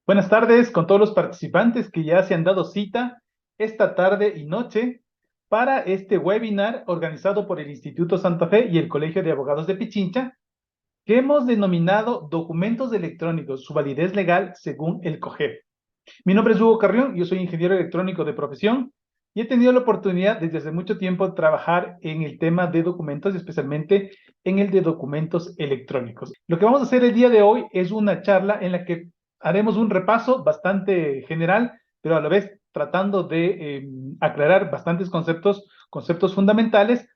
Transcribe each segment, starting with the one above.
Buenas tardes con todos los participantes que ya se han dado cita esta tarde y noche para este webinar organizado por el Instituto Santa Fe y el Colegio de Abogados de Pichincha, que hemos denominado Documentos Electrónicos, su validez legal según el COGEP. Mi nombre es Hugo Carrión, yo soy ingeniero electrónico de profesión y he tenido la oportunidad desde hace mucho tiempo de trabajar en el tema de documentos, especialmente en el de documentos electrónicos. Lo que vamos a hacer el día de hoy es una charla en la que haremos un repaso bastante general, pero a la vez tratando de aclarar bastantes conceptos fundamentales.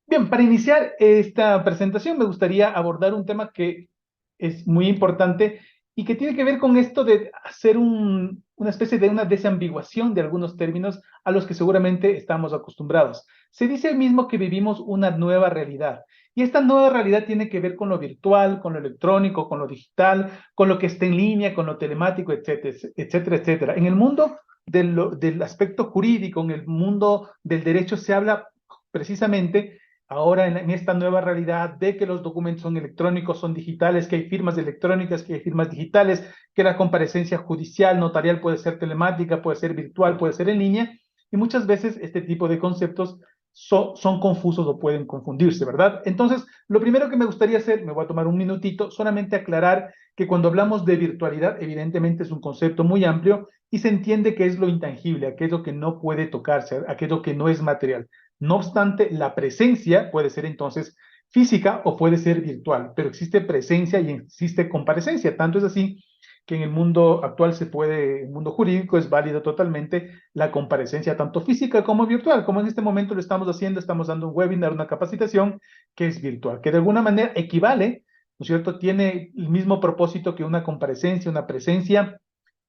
Bien, para iniciar esta presentación me gustaría abordar un tema que es muy importante y que tiene que ver con esto de hacer una especie de una desambiguación de algunos términos a los que seguramente estamos acostumbrados. Se dice mismo que vivimos una nueva realidad y esta nueva realidad tiene que ver con lo virtual, con lo electrónico, con lo digital, con lo que está en línea, con lo telemático, etcétera, etcétera, etcétera. En el mundo del aspecto jurídico, en el mundo del derecho se habla precisamente ahora en esta nueva realidad de que los documentos son electrónicos, son digitales, que hay firmas electrónicas, que hay firmas digitales, que la comparecencia judicial, notarial puede ser telemática, puede ser virtual, puede ser en línea, y muchas veces este tipo de conceptos son confusos o pueden confundirse, ¿verdad? Entonces, lo primero que me gustaría hacer, me voy a tomar un minutito, solamente aclarar que cuando hablamos de virtualidad, evidentemente es un concepto muy amplio y se entiende que es lo intangible, aquello que no puede tocarse, aquello que no es material. No obstante, la presencia puede ser entonces física o puede ser virtual, pero existe presencia y existe comparecencia. Tanto es así que en el mundo actual en el mundo jurídico es válido totalmente la comparecencia tanto física como virtual, como en este momento lo estamos haciendo, estamos dando un webinar, una capacitación que es virtual, que de alguna manera equivale, ¿no es cierto? Tiene el mismo propósito que una comparecencia, una presencia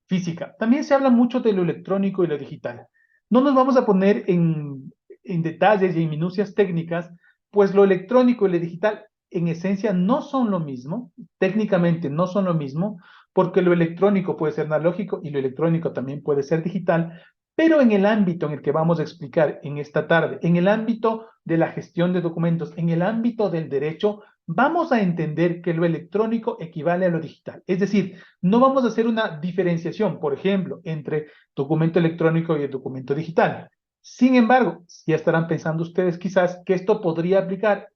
física. También se habla mucho de lo electrónico y lo digital. No nos vamos a poner en detalles y en minucias técnicas, pues lo electrónico y lo digital en esencia no son lo mismo, técnicamente no son lo mismo, porque lo electrónico puede ser analógico y lo electrónico también puede ser digital, pero en el ámbito en el que vamos a explicar en esta tarde, en el ámbito de la gestión de documentos, en el ámbito del derecho, vamos a entender que lo electrónico equivale a lo digital. Es decir, no vamos a hacer una diferenciación, por ejemplo, entre documento electrónico y el documento digital. Sin embargo, ya estarán pensando ustedes quizás que esto podría aplicar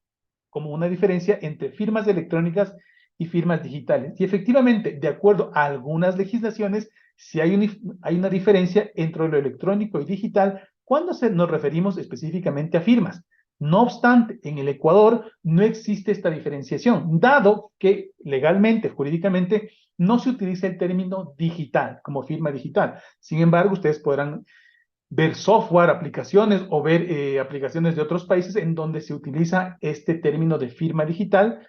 como una diferencia entre firmas electrónicas y firmas digitales. Y efectivamente, de acuerdo a algunas legislaciones, sí hay una diferencia entre lo electrónico y digital cuando nos referimos específicamente a firmas. No obstante, en el Ecuador no existe esta diferenciación, dado que legalmente, jurídicamente, no se utiliza el término digital como firma digital. Sin embargo, ustedes podrán ver software, aplicaciones o ver aplicaciones de otros países en donde se utiliza este término de firma digital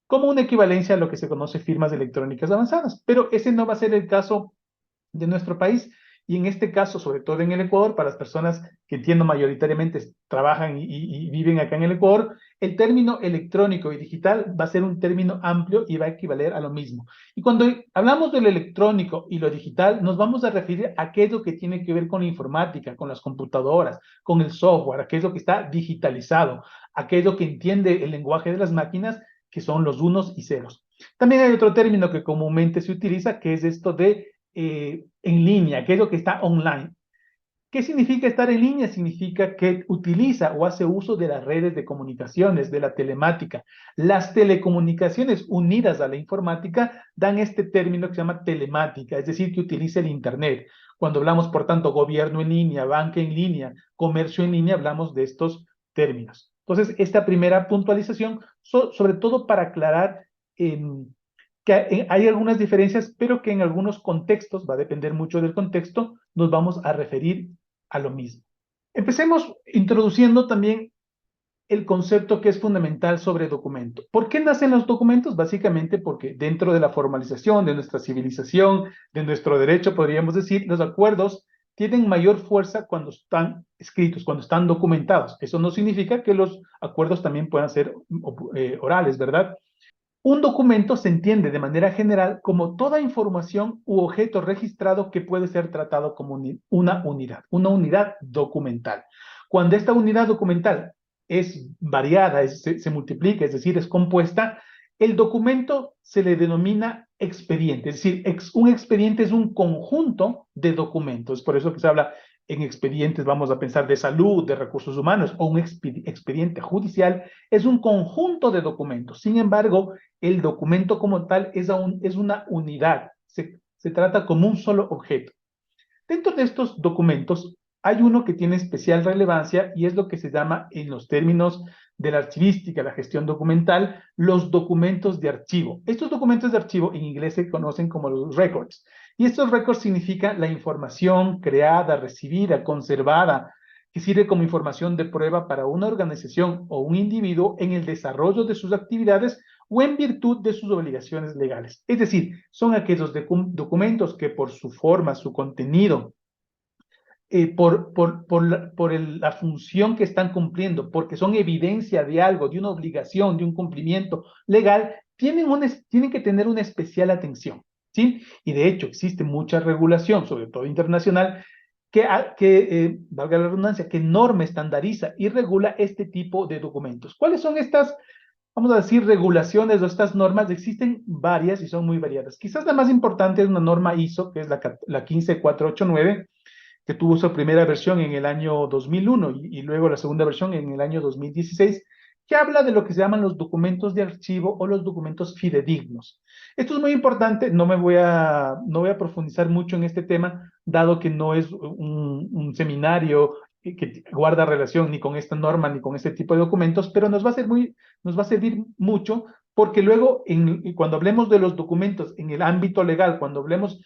como una equivalencia a lo que se conoce firmas electrónicas avanzadas. Pero ese no va a ser el caso de nuestro país. Y en este caso, sobre todo en el Ecuador, para las personas que entiendo mayoritariamente trabajan y viven acá en el Ecuador, el término electrónico y digital va a ser un término amplio y va a equivaler a lo mismo. Y cuando hablamos de lo electrónico y lo digital, nos vamos a referir a aquello que tiene que ver con la informática, con las computadoras, con el software, aquello que está digitalizado, aquello que entiende el lenguaje de las máquinas, que son los unos y ceros. También hay otro término que comúnmente se utiliza, que es esto de en línea, aquello que está online. ¿Qué significa estar en línea? Significa que utiliza o hace uso de las redes de comunicaciones, de la telemática. Las telecomunicaciones unidas a la informática dan este término que se llama telemática, es decir, que utiliza el Internet. Cuando hablamos, por tanto, gobierno en línea, banca en línea, comercio en línea, hablamos de estos términos. Entonces, esta primera puntualización, sobre todo para aclarar que hay algunas diferencias, pero que en algunos contextos, va a depender mucho del contexto, nos vamos a referir a lo mismo. Empecemos introduciendo también el concepto que es fundamental sobre documento. ¿Por qué nacen los documentos? Básicamente porque dentro de la formalización de nuestra civilización, de nuestro derecho, podríamos decir, los acuerdos tienen mayor fuerza cuando están escritos, cuando están documentados. Eso no significa que los acuerdos también puedan ser orales, ¿verdad? Un documento se entiende de manera general como toda información u objeto registrado que puede ser tratado como una unidad documental. Cuando esta unidad documental es variada, se multiplica, es decir, es compuesta, El documento se le denomina expediente, es decir, un expediente es un conjunto de documentos, por eso que se habla en expedientes, vamos a pensar de salud, de recursos humanos, o un expediente judicial, es un conjunto de documentos. Sin embargo, el documento como tal es una unidad, se trata como un solo objeto. Dentro de estos documentos hay uno que tiene especial relevancia y es lo que se llama en los términos de la archivística, la gestión documental, los documentos de archivo. Estos documentos de archivo en inglés se conocen como los records. Y estos records significan la información creada, recibida, conservada, que sirve como información de prueba para una organización o un individuo en el desarrollo de sus actividades o en virtud de sus obligaciones legales. Es decir, son aquellos documentos que por su forma, su contenido, la función que están cumpliendo, porque son evidencia de algo, de una obligación, de un cumplimiento legal, tienen que tener una especial atención, ¿sí? Y de hecho existe mucha regulación, sobre todo internacional, valga la redundancia, que norma, estandariza y regula este tipo de documentos. ¿Cuáles son estas, vamos a decir, regulaciones o estas normas? Existen varias y son muy variadas. Quizás la más importante es una norma ISO, que es la 15489, que tuvo su primera versión en el año 2001 y luego la segunda versión en el año 2016, que habla de lo que se llaman los documentos de archivo o los documentos fidedignos. Esto es muy importante, no voy a profundizar mucho en este tema, dado que no es un seminario que guarda relación ni con esta norma ni con este tipo de documentos, pero nos va a servir mucho porque luego cuando hablemos de los documentos en el ámbito legal, cuando hablemos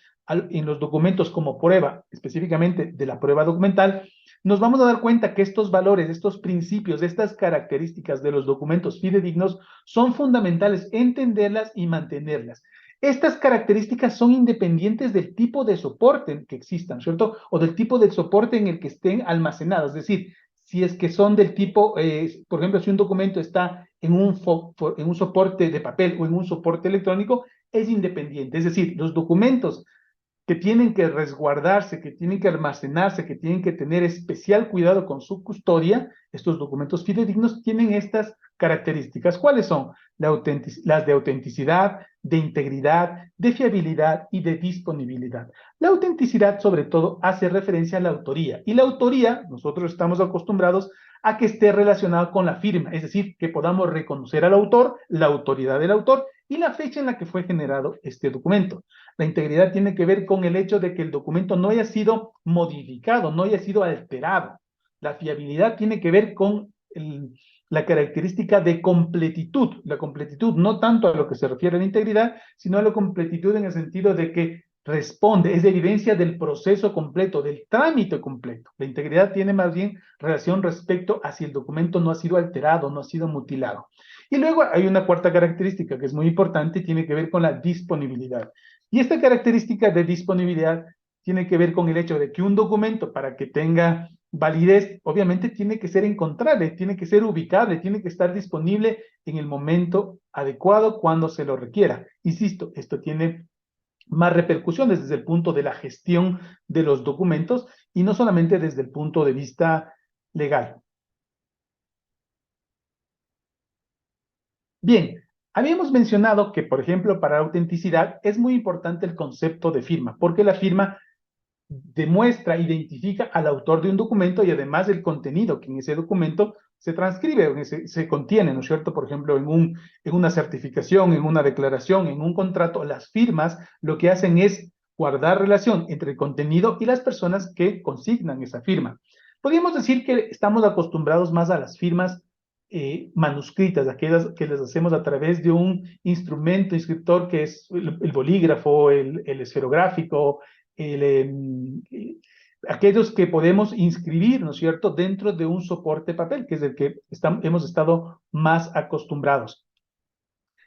en los documentos como prueba, específicamente de la prueba documental, nos vamos a dar cuenta que estos valores, estos principios, estas características de los documentos fidedignos son fundamentales entenderlas y mantenerlas. Estas características son independientes del tipo de soporte que existan, ¿cierto? O del tipo de soporte en el que estén almacenados. Es decir, si es que son del tipo, por ejemplo, si un documento está en un soporte de papel o en un soporte electrónico, es independiente. Es decir, los documentos que tienen que resguardarse, que tienen que almacenarse, que tienen que tener especial cuidado con su custodia, estos documentos fidedignos tienen estas características. ¿Cuáles son? Las de autenticidad, de integridad, de fiabilidad y de disponibilidad. La autenticidad, sobre todo, hace referencia a la autoría. Y la autoría, nosotros estamos acostumbrados a que esté relacionado con la firma, es decir, que podamos reconocer al autor, la autoridad del autor y la fecha en la que fue generado este documento. La integridad tiene que ver con el hecho de que el documento no haya sido modificado, no haya sido alterado. La fiabilidad tiene que ver con la característica de completitud. La completitud no tanto a lo que se refiere a la integridad, sino a la completitud en el sentido de que responde, es evidencia del proceso completo, del trámite completo. La integridad tiene más bien relación respecto a si el documento no ha sido alterado, no ha sido mutilado. Y luego hay una cuarta característica que es muy importante y tiene que ver con la disponibilidad. Y esta característica de disponibilidad tiene que ver con el hecho de que un documento, para que tenga validez, obviamente tiene que ser encontrable, tiene que ser ubicable, tiene que estar disponible en el momento adecuado cuando se lo requiera. Insisto, esto tiene más repercusiones desde el punto de la gestión de los documentos y no solamente desde el punto de vista legal. Bien, habíamos mencionado que, por ejemplo, para la autenticidad es muy importante el concepto de firma, porque la firma demuestra, identifica al autor de un documento y además el contenido que en ese documento se transcribe, o se contiene, ¿no es cierto? Por ejemplo, en una certificación, en una declaración, en un contrato, las firmas lo que hacen es guardar relación entre el contenido y las personas que consignan esa firma. Podríamos decir que estamos acostumbrados más a las firmas manuscritas, aquellas que les hacemos a través de un instrumento inscriptor que es el bolígrafo, el esferográfico, aquellos que podemos inscribir, ¿no es cierto?, dentro de un soporte papel, que es el que hemos estado más acostumbrados.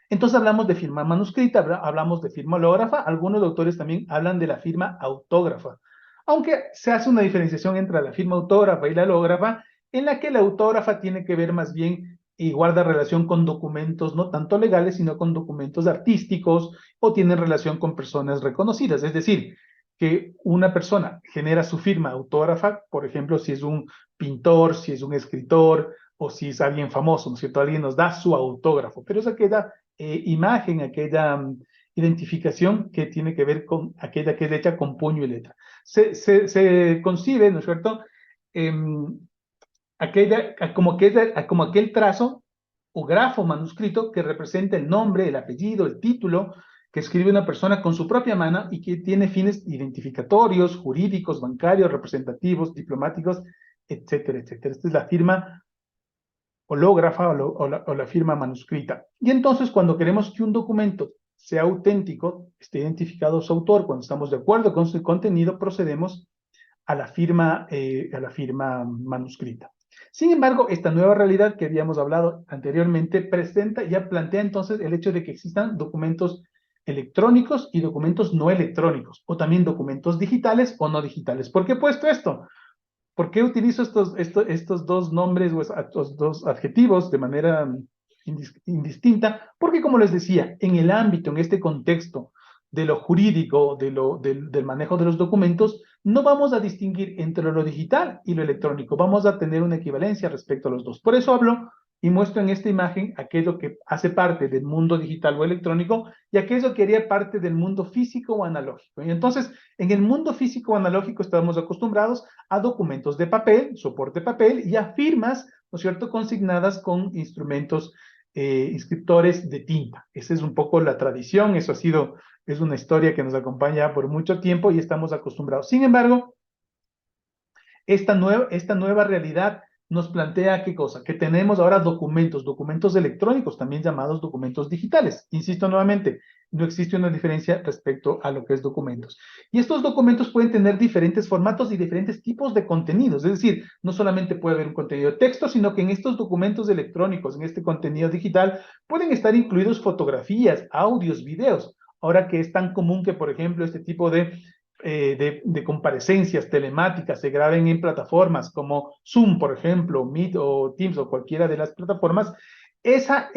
Entonces hablamos de firma manuscrita, hablamos de firma hológrafa, algunos autores también hablan de la firma autógrafa, aunque se hace una diferenciación entre la firma autógrafa y la hológrafa, en la que la autógrafa tiene que ver más bien y guarda relación con documentos no tanto legales, sino con documentos artísticos o tienen relación con personas reconocidas, es decir, que una persona genera su firma autógrafa, por ejemplo, si es un pintor, si es un escritor o si es alguien famoso, ¿no es cierto? Alguien nos da su autógrafo, pero eso queda imagen, aquella identificación que tiene que ver con aquella que es hecha con puño y letra. Se concibe, ¿no es cierto?, em, como aquel trazo o grafo manuscrito que representa el nombre, el apellido, el título que escribe una persona con su propia mano y que tiene fines identificatorios, jurídicos, bancarios, representativos, diplomáticos, etcétera, etcétera. Esta es la firma hológrafa o la firma manuscrita. Y entonces, cuando queremos que un documento sea auténtico, esté identificado su autor, cuando estamos de acuerdo con su contenido, procedemos a la firma manuscrita. Sin embargo, esta nueva realidad que habíamos hablado anteriormente ya plantea entonces el hecho de que existan documentos electrónicos y documentos no electrónicos, o también documentos digitales o no digitales. ¿Por qué he puesto esto? ¿Por qué utilizo estos dos nombres o estos dos adjetivos de manera indistinta? Porque, como les decía, en el ámbito, en este contexto de lo jurídico, del manejo de los documentos, no vamos a distinguir entre lo digital y lo electrónico. Vamos a tener una equivalencia respecto a los dos. Por eso hablo y muestro en esta imagen aquello que hace parte del mundo digital o electrónico y aquello que haría parte del mundo físico o analógico. Y entonces, en el mundo físico o analógico estamos acostumbrados a documentos de papel, soporte papel, y a firmas, ¿no es cierto?, consignadas con instrumentos inscriptores de tinta. Esa es un poco la tradición, es una historia que nos acompaña por mucho tiempo y estamos acostumbrados. Sin embargo, esta nueva realidad nos plantea qué cosa, que tenemos ahora documentos electrónicos, también llamados documentos digitales. Insisto nuevamente, no existe una diferencia respecto a lo que es documentos. Y estos documentos pueden tener diferentes formatos y diferentes tipos de contenidos. Es decir, no solamente puede haber un contenido de texto, sino que en estos documentos electrónicos, en este contenido digital, pueden estar incluidos fotografías, audios, videos. Ahora que es tan común que, por ejemplo, este tipo de comparecencias telemáticas se graben en plataformas como Zoom, por ejemplo, Meet o Teams o cualquiera de las plataformas, esa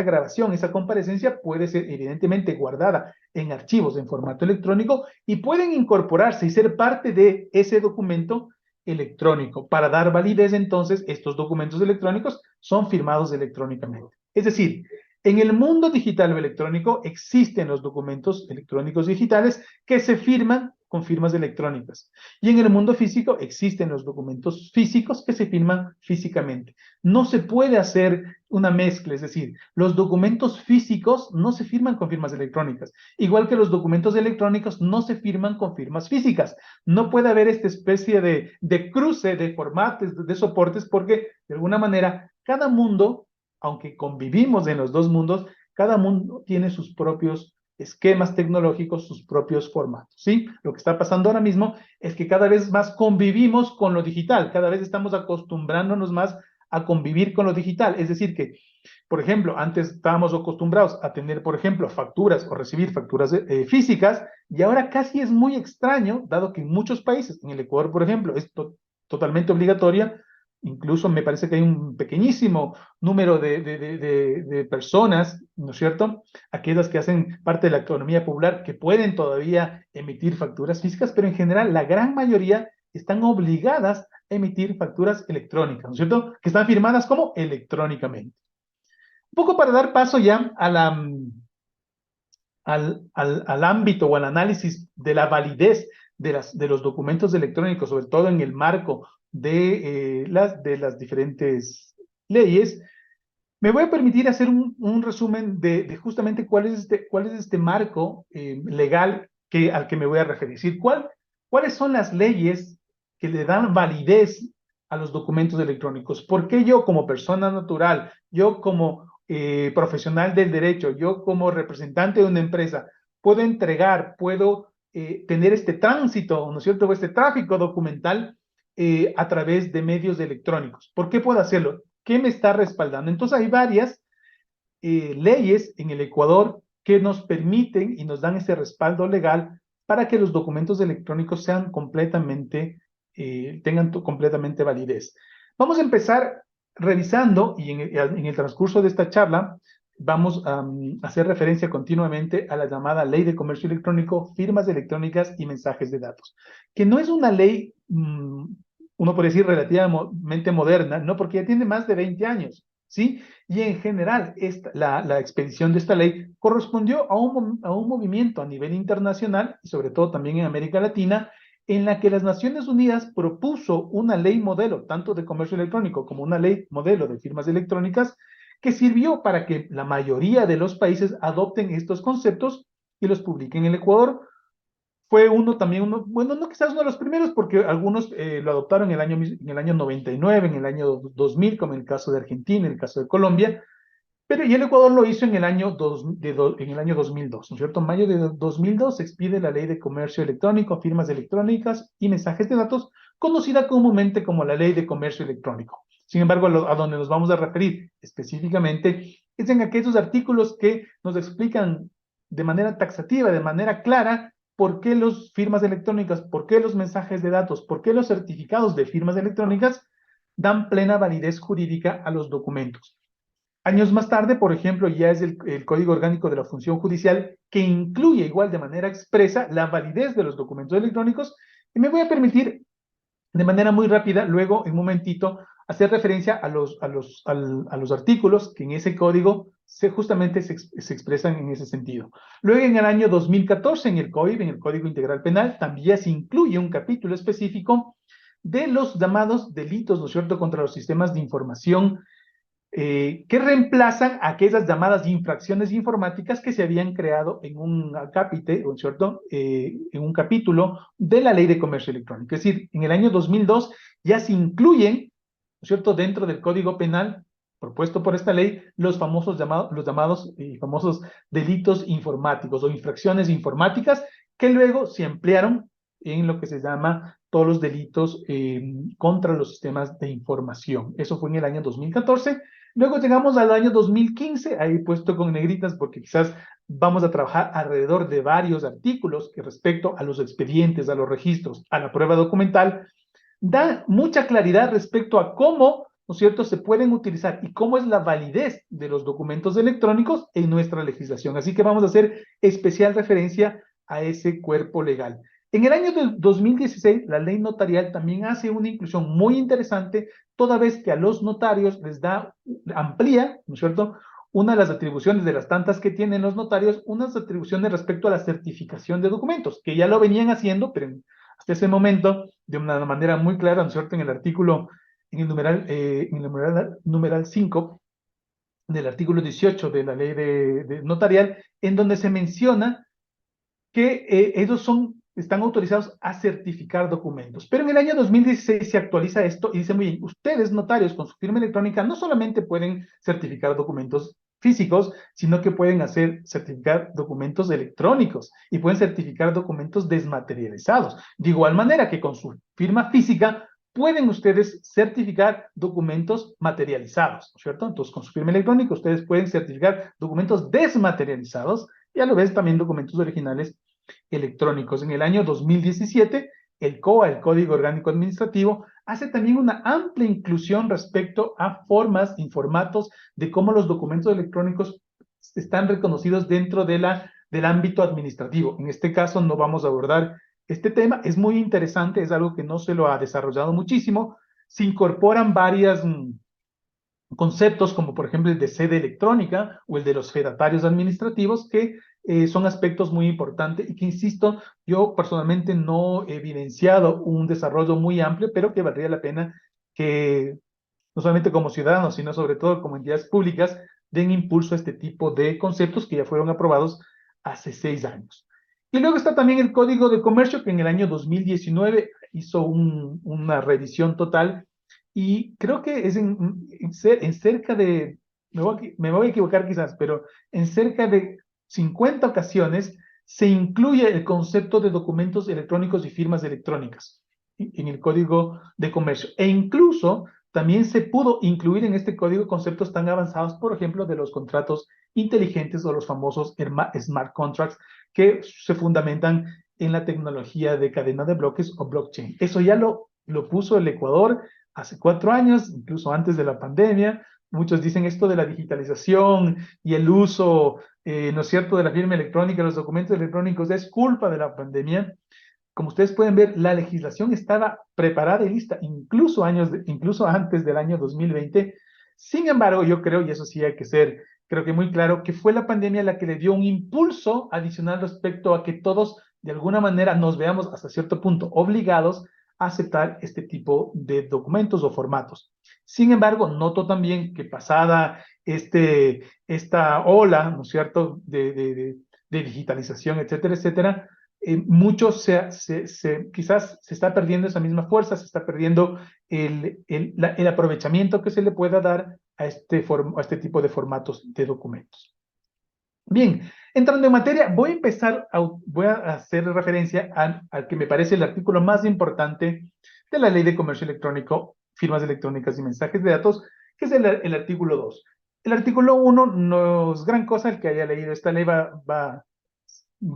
grabación, esa comparecencia puede ser evidentemente guardada en archivos en formato electrónico y pueden incorporarse y ser parte de ese documento electrónico. Para dar validez, entonces, estos documentos electrónicos son firmados electrónicamente. Es decir, en el mundo digital o electrónico existen los documentos electrónicos digitales que se firman con firmas electrónicas. Y en el mundo físico existen los documentos físicos que se firman físicamente. No se puede hacer una mezcla, es decir, los documentos físicos no se firman con firmas electrónicas, igual que los documentos electrónicos no se firman con firmas físicas. No puede haber esta especie de cruce de formatos, de soportes, porque de alguna manera cada mundo, aunque convivimos en los dos mundos, cada mundo tiene sus propios esquemas tecnológicos, sus propios formatos, ¿sí? Lo que está pasando ahora mismo es que cada vez más convivimos con lo digital, cada vez estamos acostumbrándonos más a convivir con lo digital, es decir que, por ejemplo, antes estábamos acostumbrados a tener, por ejemplo, facturas o recibir facturas físicas, y ahora casi es muy extraño, dado que en muchos países, en el Ecuador, por ejemplo, es totalmente obligatoria. Incluso me parece que hay un pequeñísimo número de personas, ¿no es cierto?, aquellas que hacen parte de la economía popular, que pueden todavía emitir facturas físicas, pero en general la gran mayoría están obligadas a emitir facturas electrónicas, ¿no es cierto?, que están firmadas como electrónicamente. Un poco para dar paso ya al ámbito o al análisis de la validez de los documentos electrónicos, sobre todo en el marco de las diferentes leyes, me voy a permitir hacer un resumen de justamente cuál es este marco legal al que me voy a referir. Es decir, ¿cuáles son las leyes que le dan validez a los documentos electrónicos? ¿Por qué yo como persona natural, yo como profesional del derecho, yo como representante de una empresa, puedo tener este tránsito, ¿no es cierto?, este tráfico documental a través de medios electrónicos? ¿Por qué puedo hacerlo? ¿Qué me está respaldando? Entonces hay varias leyes en el Ecuador que nos permiten y nos dan ese respaldo legal para que los documentos electrónicos tengan completamente validez. Vamos a empezar revisando, y en el transcurso de esta charla vamos a hacer referencia continuamente a la llamada Ley de Comercio Electrónico, Firmas Electrónicas y Mensajes de Datos, que no es una ley, uno puede decir, relativamente moderna, ¿no?, porque ya tiene más de 20 años. ¿sí? Y en general, la expedición de esta ley correspondió a un movimiento a nivel internacional, y sobre todo también en América Latina, en la que las Naciones Unidas propuso una ley modelo, tanto de comercio electrónico como una ley modelo de firmas electrónicas, que sirvió para que la mayoría de los países adopten estos conceptos y los publiquen en el Ecuador. Fue uno también, bueno, no quizás uno de los primeros, porque algunos lo adoptaron en el año 99, en el año 2000, como en el caso de Argentina, en el caso de Colombia, pero y el Ecuador lo hizo en el año, en el año 2002, ¿no es cierto? En mayo de 2002 se expide la Ley de Comercio Electrónico, Firmas Electrónicas y Mensajes de Datos, conocida comúnmente como la Ley de Comercio Electrónico. Sin embargo, a donde nos vamos a referir específicamente es en aquellos artículos que nos explican de manera taxativa, de manera clara, por qué las firmas electrónicas, por qué los mensajes de datos, por qué los certificados de firmas electrónicas dan plena validez jurídica a los documentos. Años más tarde, por ejemplo, ya es el Código Orgánico de la Función Judicial que incluye igual de manera expresa la validez de los documentos electrónicos. Y me voy a permitir de manera muy rápida, luego en un momentito, hacer referencia a los artículos que en ese código justamente se expresan en ese sentido. Luego, en el año 2014, en el COIP, en el Código Integral Penal, también se incluye un capítulo específico de los llamados delitos, ¿no es cierto?, contra los sistemas de información que reemplazan aquellas llamadas infracciones informáticas que se habían creado en un acápite, ¿cierto? En un capítulo de la Ley de Comercio Electrónico. Es decir, en el año 2002 ya se incluyen, ¿cierto?, dentro del Código Penal propuesto por esta ley, los llamados y famosos delitos informáticos o infracciones informáticas que luego se ampliaron en lo que se llama todos los delitos contra los sistemas de información. Eso fue en el año 2014. Luego llegamos al año 2015, ahí puesto con negritas porque quizás vamos a trabajar alrededor de varios artículos que respecto a los expedientes, a los registros, a la prueba documental, da mucha claridad respecto a cómo, ¿no es cierto?, se pueden utilizar y cómo es la validez de los documentos electrónicos en nuestra legislación. Así que vamos a hacer especial referencia a ese cuerpo legal. En el año 2016, la ley notarial también hace una inclusión muy interesante, toda vez que a los notarios les amplía, ¿no es cierto?, una de las atribuciones de las tantas que tienen los notarios, unas atribuciones respecto a la certificación de documentos, que ya lo venían haciendo, pero hasta ese momento, de una manera muy clara, ¿no es cierto?, en el artículo, en el numeral 5 del artículo 18 de la ley de notarial, en donde se menciona que ellos están autorizados a certificar documentos. Pero en el año 2016 se actualiza esto y dice muy bien, ustedes notarios con su firma electrónica no solamente pueden certificar documentos físicos, sino que pueden certificar documentos electrónicos y pueden certificar documentos desmaterializados. De igual manera que con su firma física pueden ustedes certificar documentos materializados, ¿no es cierto? Entonces, con su firma electrónica ustedes pueden certificar documentos desmaterializados y a la vez también documentos originales electrónicos. En el año 2017, el COA, el Código Orgánico Administrativo, hace también una amplia inclusión respecto a formas y formatos de cómo los documentos electrónicos están reconocidos dentro del ámbito administrativo. En este caso no vamos a abordar este tema, es muy interesante, es algo que no se lo ha desarrollado muchísimo. Se incorporan varias conceptos como por ejemplo el de sede electrónica o el de los fedatarios administrativos que son aspectos muy importantes y que, insisto, yo personalmente no he evidenciado un desarrollo muy amplio, pero que valdría la pena que no solamente como ciudadanos, sino sobre todo como entidades públicas den impulso a este tipo de conceptos que ya fueron aprobados hace 6 años. Y luego está también el Código de Comercio, que en el año 2019 hizo una revisión total y creo que es en cerca de, me voy a equivocar quizás, pero en cerca de 50 ocasiones se incluye el concepto de documentos electrónicos y firmas electrónicas en el Código de Comercio. E incluso también se pudo incluir en este código conceptos tan avanzados, por ejemplo, de los contratos inteligentes o los famosos smart contracts que se fundamentan en la tecnología de cadena de bloques o blockchain. Eso ya lo puso el Ecuador hace 4 años, incluso antes de la pandemia. Muchos dicen esto de la digitalización y el uso, ¿no es cierto?, de la firma electrónica, los documentos electrónicos, es culpa de la pandemia. Como ustedes pueden ver, la legislación estaba preparada y lista, incluso antes del año 2020, Sin embargo, yo creo, y eso sí hay que ser, creo que muy claro, que fue la pandemia la que le dio un impulso adicional respecto a que todos, de alguna manera, nos veamos hasta cierto punto obligados a aceptar este tipo de documentos o formatos. Sin embargo, noto también que pasada esta ola, ¿no es cierto?, de digitalización, etcétera, etcétera, muchos quizás se está perdiendo esa misma fuerza, se está perdiendo el aprovechamiento que se le pueda dar a este tipo de formatos de documentos. Bien, entrando en materia, voy a hacer referencia al que me parece el artículo más importante de la Ley de Comercio Electrónico, Firmas Electrónicas y Mensajes de Datos, que es el artículo 2. El artículo 1 no es gran cosa, el que haya leído esta ley va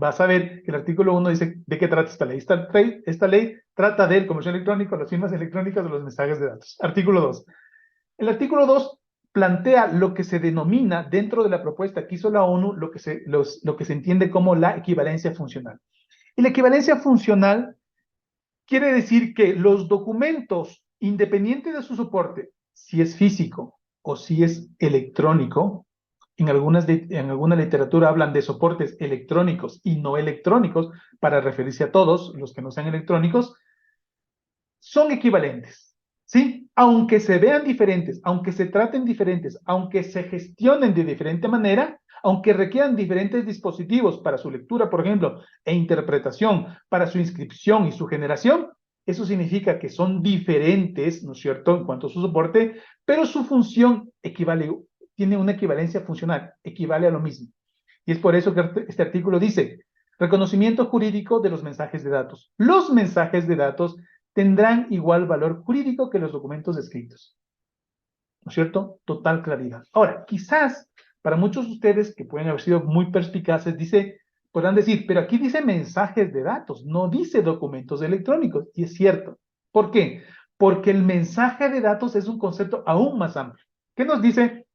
a saber que el artículo 1 dice de qué trata esta ley. Esta ley trata del comercio electrónico, las firmas electrónicas o los mensajes de datos. Artículo 2. El artículo 2 plantea lo que se denomina dentro de la propuesta que hizo la ONU, lo que se entiende como la equivalencia funcional. Y la equivalencia funcional quiere decir que los documentos, independiente de su soporte, si es físico o si es electrónico, en alguna literatura hablan de soportes electrónicos y no electrónicos para referirse a todos los que no sean electrónicos, son equivalentes, ¿sí? Aunque se vean diferentes, aunque se traten diferentes, aunque se gestionen de diferente manera, aunque requieran diferentes dispositivos para su lectura, por ejemplo, e interpretación, para su inscripción y su generación, eso significa que son diferentes, ¿no es cierto?, en cuanto a su soporte, pero su función tiene una equivalencia funcional, equivale a lo mismo. Y es por eso que este artículo dice, reconocimiento jurídico de los mensajes de datos. Los mensajes de datos tendrán igual valor jurídico que los documentos escritos. ¿No es cierto? Total claridad. Ahora, quizás para muchos de ustedes que pueden haber sido muy perspicaces, podrán decir, pero aquí dice mensajes de datos, no dice documentos electrónicos. Y es cierto. ¿Por qué? Porque el mensaje de datos es un concepto aún más amplio. ¿Qué nos dice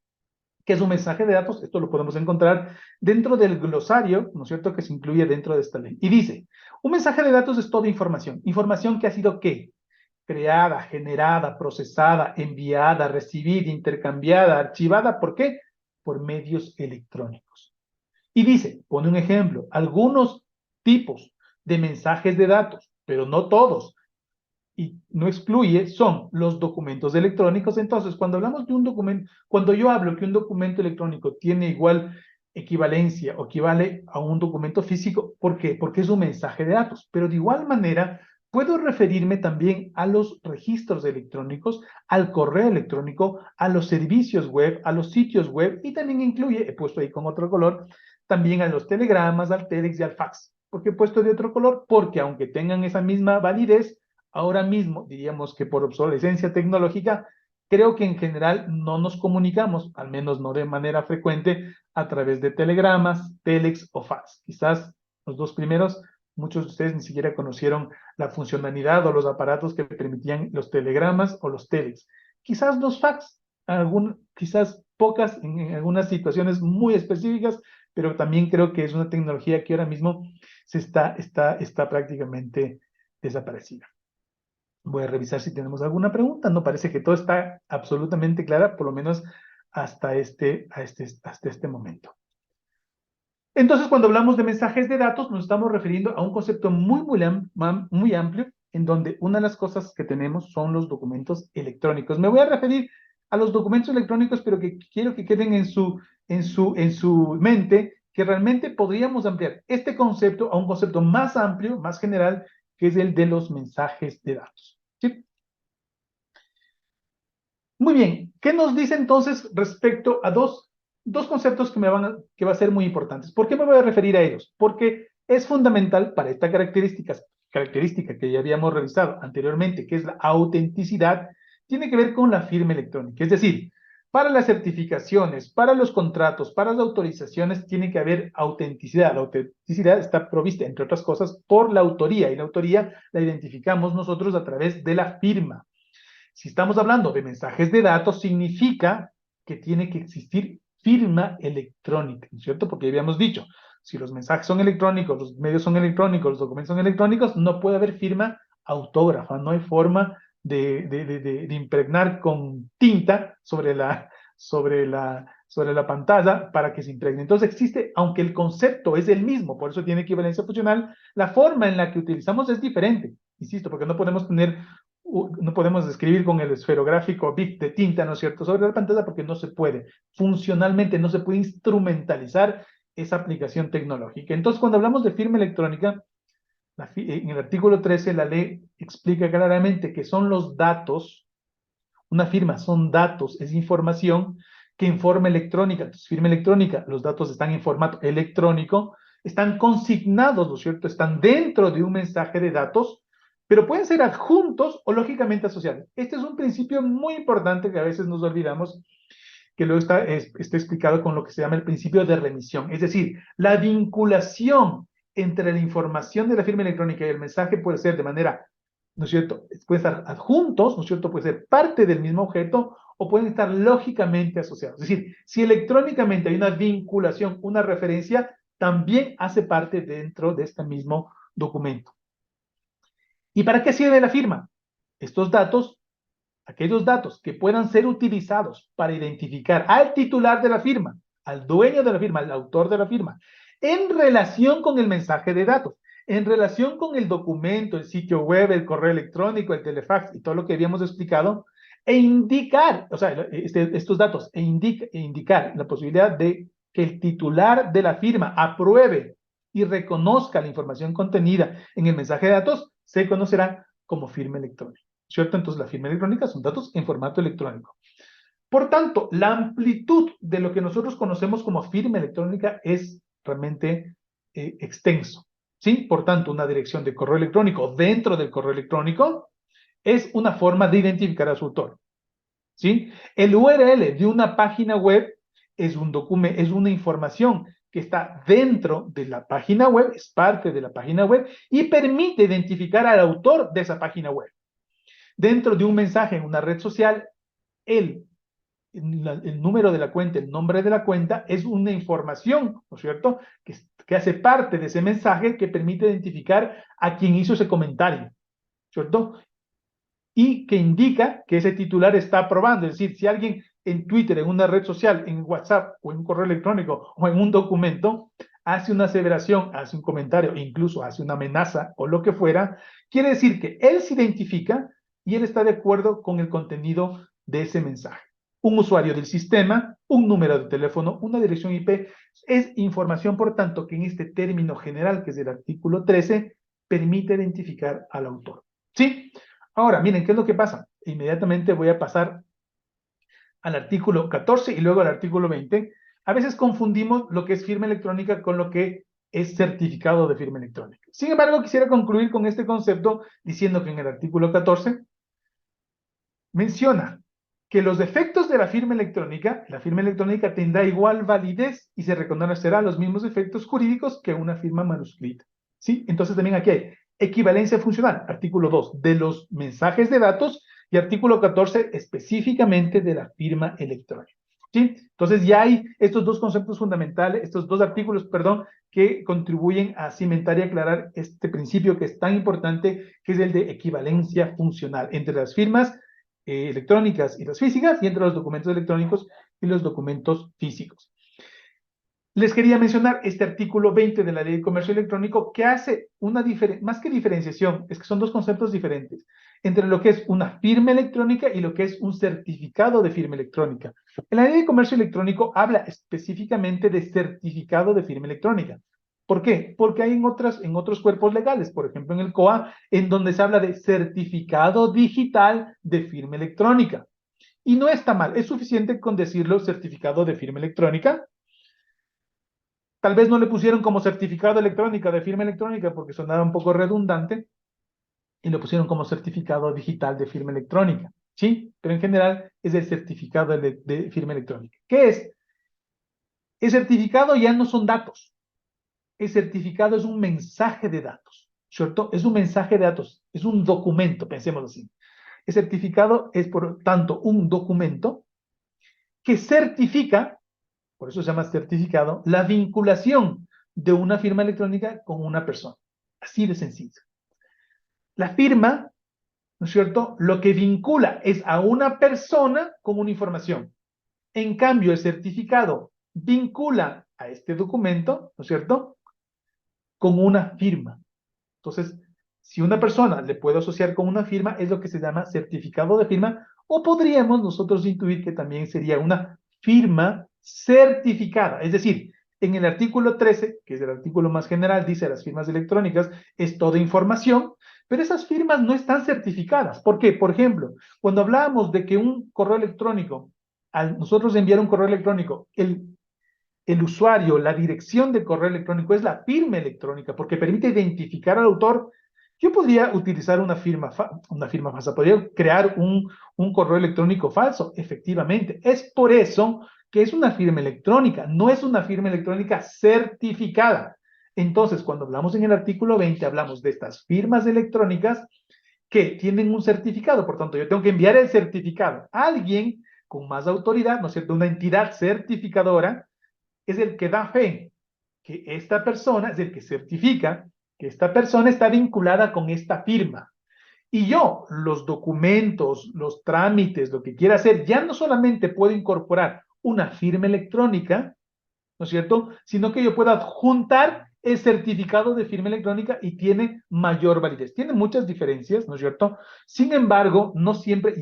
que es un mensaje de datos? Esto lo podemos encontrar dentro del glosario, ¿no es cierto?, que se incluye dentro de esta ley. Y dice, un mensaje de datos es toda información. Información que ha sido, ¿qué? Creada, generada, procesada, enviada, recibida, intercambiada, archivada. ¿Por qué? Por medios electrónicos. Y dice, pone un ejemplo, algunos tipos de mensajes de datos, pero no todos, y no excluye, son los documentos electrónicos. Entonces, cuando hablamos de un documento, cuando yo hablo que un documento electrónico tiene igual equivalencia o equivale a un documento físico, ¿por qué? Porque es un mensaje de datos. Pero de igual manera, puedo referirme también a los registros electrónicos, al correo electrónico, a los servicios web, a los sitios web, y también incluye, he puesto ahí con otro color, también a los telegramas, al telex y al fax. ¿Por qué he puesto de otro color? Porque aunque tengan esa misma validez, ahora mismo, diríamos que por obsolescencia tecnológica, creo que en general no nos comunicamos, al menos no de manera frecuente, a través de telegramas, telex o fax. Quizás los dos primeros, muchos de ustedes ni siquiera conocieron la funcionalidad o los aparatos que permitían los telegramas o los telex. Quizás los fax, quizás pocas en algunas situaciones muy específicas, pero también creo que es una tecnología que ahora mismo está prácticamente desaparecida. Voy a revisar si tenemos alguna pregunta. No parece que todo está absolutamente clara, por lo menos hasta este momento. Entonces, cuando hablamos de mensajes de datos, nos estamos refiriendo a un concepto muy amplio, en donde una de las cosas que tenemos son los documentos electrónicos. Me voy a referir a los documentos electrónicos, pero que quiero que queden en su mente, que realmente podríamos ampliar este concepto a un concepto más amplio, más general, que es el de los mensajes de datos. ¿Sí? Muy bien, ¿qué nos dice entonces respecto a dos conceptos que va a ser muy importantes? ¿Por qué me voy a referir a ellos? Porque es fundamental para esta característica que ya habíamos revisado anteriormente, que es la autenticidad, tiene que ver con la firma electrónica. Es decir, para las certificaciones, para los contratos, para las autorizaciones, tiene que haber autenticidad. La autenticidad está provista, entre otras cosas, por la autoría, y la autoría la identificamos nosotros a través de la firma. Si estamos hablando de mensajes de datos, significa que tiene que existir firma electrónica, ¿no es cierto? Porque habíamos dicho, si los mensajes son electrónicos, los medios son electrónicos, los documentos son electrónicos, no puede haber firma autógrafa, no hay forma de impregnar con tinta sobre sobre la pantalla para que se impregne. Entonces existe, aunque el concepto es el mismo, por eso tiene equivalencia funcional, la forma en la que utilizamos es diferente. Insisto, porque no podemos no podemos escribir con el esferográfico Bic de tinta, ¿no es cierto?, sobre la pantalla porque no se puede. Funcionalmente no se puede instrumentalizar esa aplicación tecnológica. Entonces, cuando hablamos de firma electrónica, en el artículo 13 la ley explica claramente que son los datos. Una firma son datos, es información que en forma electrónica, entonces firma electrónica, los datos están en formato electrónico, están consignados, ¿no es cierto? Están dentro de un mensaje de datos, pero pueden ser adjuntos o lógicamente asociados. Este es un principio muy importante que a veces nos olvidamos, que luego está explicado con lo que se llama el principio de remisión, es decir, la vinculación entre la información de la firma electrónica y el mensaje puede ser de manera, ¿no es cierto?, pueden estar adjuntos, ¿no es cierto?, puede ser parte del mismo objeto o pueden estar lógicamente asociados. Es decir, si electrónicamente hay una vinculación, una referencia, también hace parte dentro de este mismo documento. ¿Y para qué sirve la firma? Estos datos, aquellos datos que puedan ser utilizados para identificar al titular de la firma, al dueño de la firma, al autor de la firma, en relación con el mensaje de datos, en relación con el documento, el sitio web, el correo electrónico, el telefax y todo lo que habíamos explicado, e indicar, o sea, estos datos, indicar la posibilidad de que el titular de la firma apruebe y reconozca la información contenida en el mensaje de datos, se conocerá como firma electrónica. ¿Cierto? Entonces, la firma electrónica son datos en formato electrónico. Por tanto, la amplitud de lo que nosotros conocemos como firma electrónica es realmente extenso. ¿Sí? Por tanto, una dirección de correo electrónico dentro del correo electrónico es una forma de identificar a su autor. ¿Sí? El URL de una página web es un documento, es una información que está dentro de la página web, es parte de la página web y permite identificar al autor de esa página web. Dentro de un mensaje en una red social, el número de la cuenta, el nombre de la cuenta, es una información, ¿no es cierto?, que hace parte de ese mensaje que permite identificar a quien hizo ese comentario, ¿cierto? Y que indica que ese titular está aprobando. Es decir, si alguien en Twitter, en una red social, en WhatsApp o en un correo electrónico o en un documento hace una aseveración, hace un comentario, incluso hace una amenaza o lo que fuera, quiere decir que él se identifica y él está de acuerdo con el contenido de ese mensaje. Un usuario del sistema, un número de teléfono, una dirección IP, es información, por tanto, que en este término general, que es el artículo 13, permite identificar al autor. ¿Sí? Ahora, miren, ¿qué es lo que pasa? Inmediatamente voy a pasar al artículo 14 y luego al artículo 20. A veces confundimos lo que es firma electrónica con lo que es certificado de firma electrónica. Sin embargo, quisiera concluir con este concepto diciendo que en el artículo 14 menciona que los efectos de la firma electrónica tendrá igual validez y se reconocerá los mismos efectos jurídicos que una firma manuscrita. ¿Sí? Entonces también aquí hay equivalencia funcional, artículo 2, de los mensajes de datos y artículo 14 específicamente de la firma electrónica. ¿Sí? Entonces ya hay estos dos conceptos fundamentales, estos dos artículos, perdón, que contribuyen a cimentar y aclarar este principio que es tan importante, que es el de equivalencia funcional entre las firmas electrónicas y las físicas, y entre los documentos electrónicos y los documentos físicos. Les quería mencionar este artículo 20 de la Ley de Comercio Electrónico que hace una diferencia, más que diferenciación, es que son dos conceptos diferentes entre lo que es una firma electrónica y lo que es un certificado de firma electrónica. En la Ley de Comercio Electrónico habla específicamente de certificado de firma electrónica. ¿Por qué? Porque hay en otros cuerpos legales, por ejemplo en el COA, en donde se habla de certificado digital de firma electrónica. Y no está mal, es suficiente con decirlo certificado de firma electrónica. Tal vez no le pusieron como certificado electrónica de firma electrónica porque sonaba un poco redundante y lo pusieron como certificado digital de firma electrónica, ¿sí? Pero en general es el certificado de firma electrónica. ¿Qué es? El certificado ya no son datos. El certificado es un mensaje de datos, ¿cierto? Es un mensaje de datos, es un documento, pensemos así. El certificado es, por tanto, un documento que certifica, por eso se llama certificado, la vinculación de una firma electrónica con una persona. Así de sencillo. La firma, ¿no es cierto?, lo que vincula es a una persona con una información. En cambio, el certificado vincula a este documento, ¿no es cierto?, con una firma. Entonces, si una persona le puede asociar con una firma, es lo que se llama certificado de firma, o podríamos nosotros intuir que también sería una firma certificada. Es decir, en el artículo 13, que es el artículo más general, dice las firmas electrónicas, es toda información, pero esas firmas no están certificadas. ¿Por qué? Por ejemplo, cuando hablábamos de que un correo electrónico, al nosotros enviar un correo electrónico, el usuario, la dirección de correo electrónico es la firma electrónica porque permite identificar al autor. Yo podría utilizar una firma falsa, podría crear un correo electrónico falso, efectivamente. Es por eso que es una firma electrónica, no es una firma electrónica certificada. Entonces, cuando hablamos en el artículo 20, hablamos de estas firmas electrónicas que tienen un certificado, por tanto, yo tengo que enviar el certificado a alguien con más autoridad, ¿no es cierto? Una entidad certificadora es el que da fe que esta persona, es el que certifica que esta persona está vinculada con esta firma. Y yo, los documentos, los trámites, lo que quiera hacer, ya no solamente puedo incorporar una firma electrónica, ¿no es cierto?, sino que yo puedo adjuntar el certificado de firma electrónica y tiene mayor validez. Tiene muchas diferencias, ¿no es cierto? Sin embargo, no siempre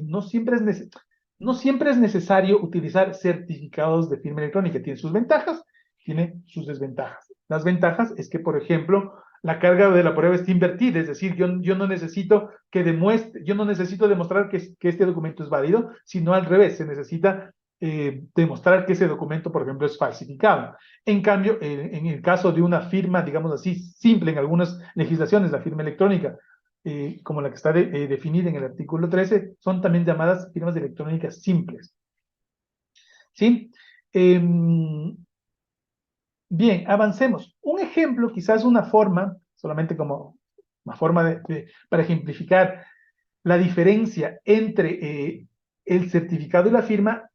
es necesario utilizar certificados de firma electrónica. Tiene sus ventajas, tiene sus desventajas. Las ventajas es que, por ejemplo, la carga de la prueba está invertida, es decir, yo no necesito yo no necesito demostrar que este documento es válido, sino al revés, se necesita demostrar que ese documento, por ejemplo, es falsificado. En cambio, en el caso de una firma, digamos así, simple en algunas legislaciones, la firma electrónica, como la que está definida en el artículo 13, son también llamadas firmas electrónicas simples. ¿Sí? Bien, avancemos. Un ejemplo, quizás una forma, solamente como una forma para ejemplificar la diferencia entre el certificado y la firma,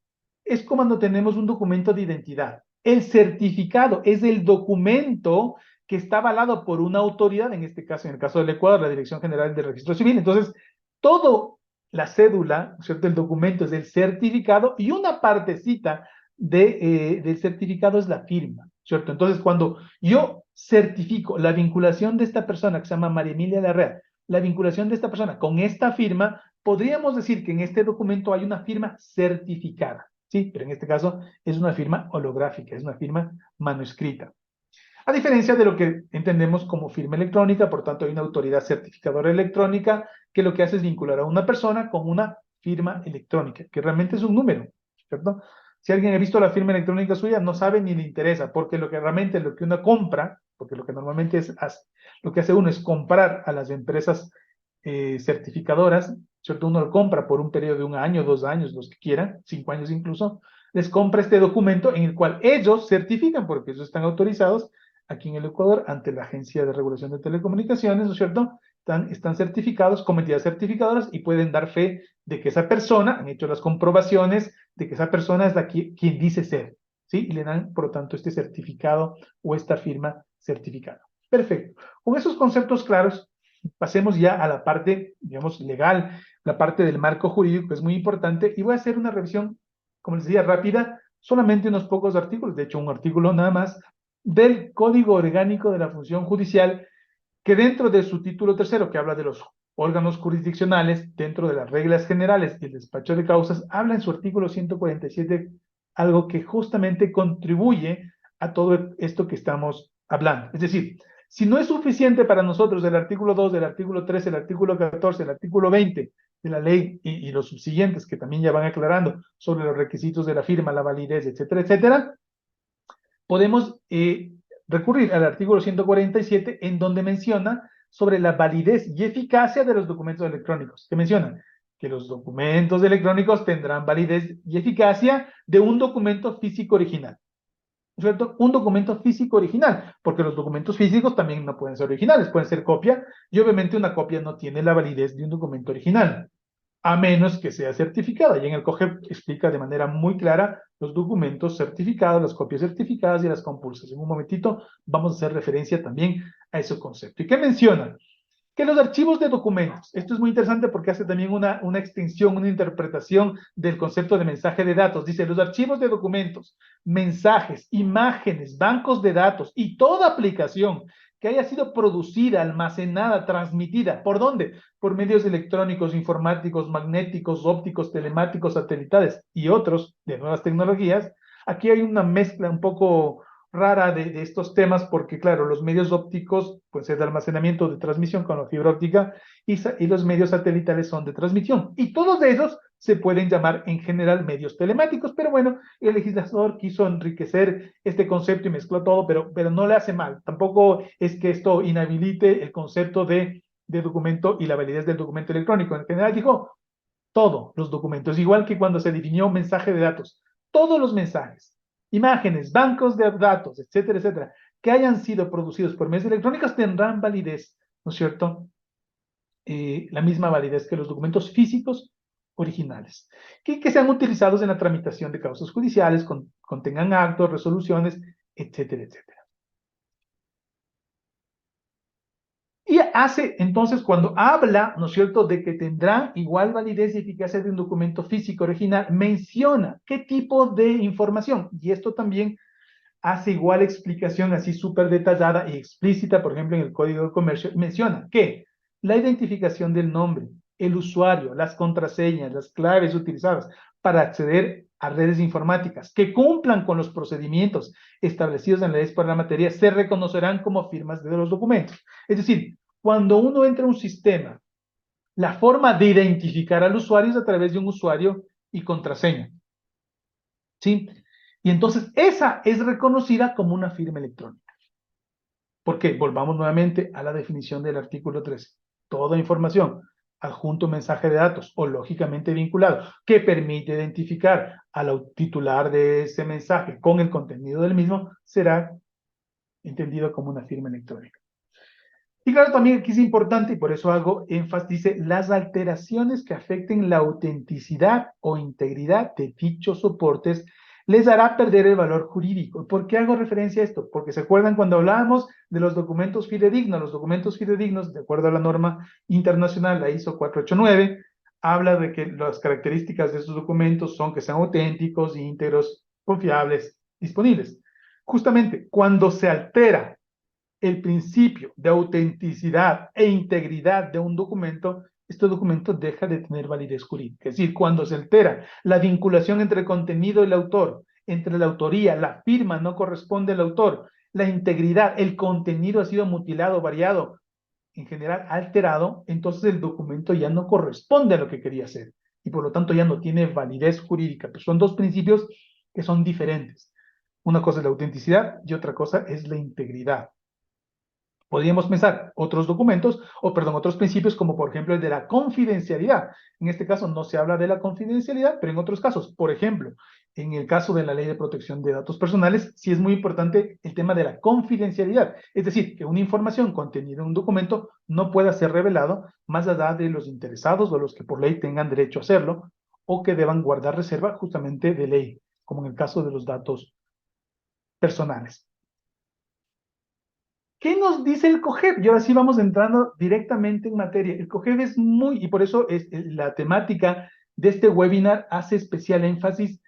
es cuando tenemos un documento de identidad. El certificado es el documento que está avalado por una autoridad, en este caso, en el caso del Ecuador, la Dirección General del Registro Civil. Entonces, todo la cédula, ¿cierto? El documento es el certificado y una partecita del certificado es la firma, ¿cierto? Entonces, cuando yo certifico la vinculación de esta persona que se llama María Emilia Larrea, la vinculación de esta persona con esta firma, podríamos decir que en este documento hay una firma certificada, ¿sí? Pero en este caso es una firma holográfica, es una firma manuscrita. A diferencia de lo que entendemos como firma electrónica, por tanto hay una autoridad certificadora electrónica que lo que hace es vincular a una persona con una firma electrónica, que realmente es un número, ¿cierto? Si alguien ha visto la firma electrónica suya, no sabe ni le interesa, porque lo que uno compra, porque lo que normalmente lo que hace uno es comprar a las empresas certificadoras, ¿cierto? Uno lo compra por un periodo de 1 año, 2 años, los que quieran, 5 años incluso, les compra este documento en el cual ellos certifican, porque ellos están autorizados aquí en el Ecuador ante la Agencia de Regulación de Telecomunicaciones, ¿no es cierto? Están certificados como entidades certificadoras y pueden dar fe de que esa persona, han hecho las comprobaciones de que esa persona es quien dice ser, ¿sí? Y le dan, por lo tanto, este certificado o esta firma certificada. Perfecto. Con esos conceptos claros, pasemos ya a la parte, digamos, legal, la parte del marco jurídico, que es muy importante, y voy a hacer una revisión, como les decía, rápida, solamente unos pocos artículos, de hecho, un artículo nada más, del Código Orgánico de la Función Judicial, que dentro de su título tercero, que habla de los órganos jurisdiccionales, dentro de las reglas generales y el despacho de causas, habla en su artículo 147 algo que justamente contribuye a todo esto que estamos hablando. Es decir, si no es suficiente para nosotros el artículo 2, el artículo 13, el artículo 14, el artículo 20 de la ley y los subsiguientes que también ya van aclarando sobre los requisitos de la firma, la validez, etcétera, etcétera, podemos recurrir al artículo 147 en donde menciona sobre la validez y eficacia de los documentos electrónicos, que menciona que los documentos electrónicos tendrán validez y eficacia de un documento físico original. ¿Cierto? Un documento físico original, porque los documentos físicos también no pueden ser originales, pueden ser copia, y obviamente una copia no tiene la validez de un documento original, a menos que sea certificada. Y en el COGEP explica de manera muy clara los documentos certificados, las copias certificadas y las compulsas. En un momentito vamos a hacer referencia también a ese concepto. ¿Y qué menciona? Que los archivos de documentos, esto es muy interesante porque hace también una extensión, una interpretación del concepto de mensaje de datos. Dice, los archivos de documentos, mensajes, imágenes, bancos de datos y toda aplicación que haya sido producida, almacenada, transmitida, ¿por dónde? Por medios electrónicos, informáticos, magnéticos, ópticos, telemáticos, satelitales y otros de nuevas tecnologías. Aquí hay una mezcla un poco rara de estos temas porque, claro, los medios ópticos pueden ser de almacenamiento, de transmisión con la fibra óptica y los medios satelitales son de transmisión. Y todos esos se pueden llamar en general medios telemáticos, pero bueno, el legislador quiso enriquecer este concepto y mezcló todo, pero no le hace mal. Tampoco es que esto inhabilite el concepto de documento y la validez del documento electrónico. En general dijo todos los documentos, igual que cuando se definió mensaje de datos, todos los mensajes, imágenes, bancos de datos, etcétera, etcétera, que hayan sido producidos por medios electrónicos tendrán validez, ¿no es cierto? La misma validez que los documentos físicos originales, que sean utilizados en la tramitación de causas judiciales, contengan actos, resoluciones, etcétera, etcétera. Y hace, entonces, cuando habla, ¿no es cierto?, de que tendrá igual validez y eficacia de un documento físico original, menciona qué tipo de información. Y esto también hace igual explicación así súper detallada y explícita, por ejemplo, en el Código de Comercio, menciona que la identificación del nombre, el usuario, las contraseñas, las claves utilizadas para acceder a redes informáticas que cumplan con los procedimientos establecidos en la ley para la materia se reconocerán como firmas de los documentos. Es decir, cuando uno entra a un sistema, la forma de identificar al usuario es a través de un usuario y contraseña. ¿Sí? Y entonces esa es reconocida como una firma electrónica. ¿Por qué? Volvamos nuevamente a la definición del artículo 13. Toda información, adjunto mensaje de datos o lógicamente vinculado, que permite identificar al titular de ese mensaje con el contenido del mismo, será entendido como una firma electrónica. Y claro, también aquí es importante, y por eso hago énfasis, dice, las alteraciones que afecten la autenticidad o integridad de dichos soportes les hará perder el valor jurídico. ¿Por qué hago referencia a esto? Porque se acuerdan cuando hablábamos de los documentos fidedignos, de acuerdo a la norma internacional, la ISO 489, habla de que las características de estos documentos son que sean auténticos, íntegros, confiables, disponibles. Justamente, cuando se altera el principio de autenticidad e integridad de un documento, este documento deja de tener validez jurídica. Es decir, cuando se altera la vinculación entre el contenido y el autor, entre la autoría, la firma no corresponde al autor, la integridad, el contenido ha sido mutilado, variado, en general alterado, entonces el documento ya no corresponde a lo que quería hacer y por lo tanto ya no tiene validez jurídica. Pues son dos principios que son diferentes. Una cosa es la autenticidad y otra cosa es la integridad. Podríamos pensar otros documentos, otros principios, como por ejemplo el de la confidencialidad. En este caso no se habla de la confidencialidad, pero en otros casos, por ejemplo, en el caso de la Ley de Protección de Datos Personales, sí es muy importante el tema de la confidencialidad. Es decir, que una información contenida en un documento no pueda ser revelado más allá de los interesados o los que por ley tengan derecho a hacerlo o que deban guardar reserva justamente de ley, como en el caso de los datos personales. ¿Qué nos dice el COGEB? Y ahora sí vamos entrando directamente en materia. El COGEB es muy, y por eso la temática de este webinar hace especial énfasis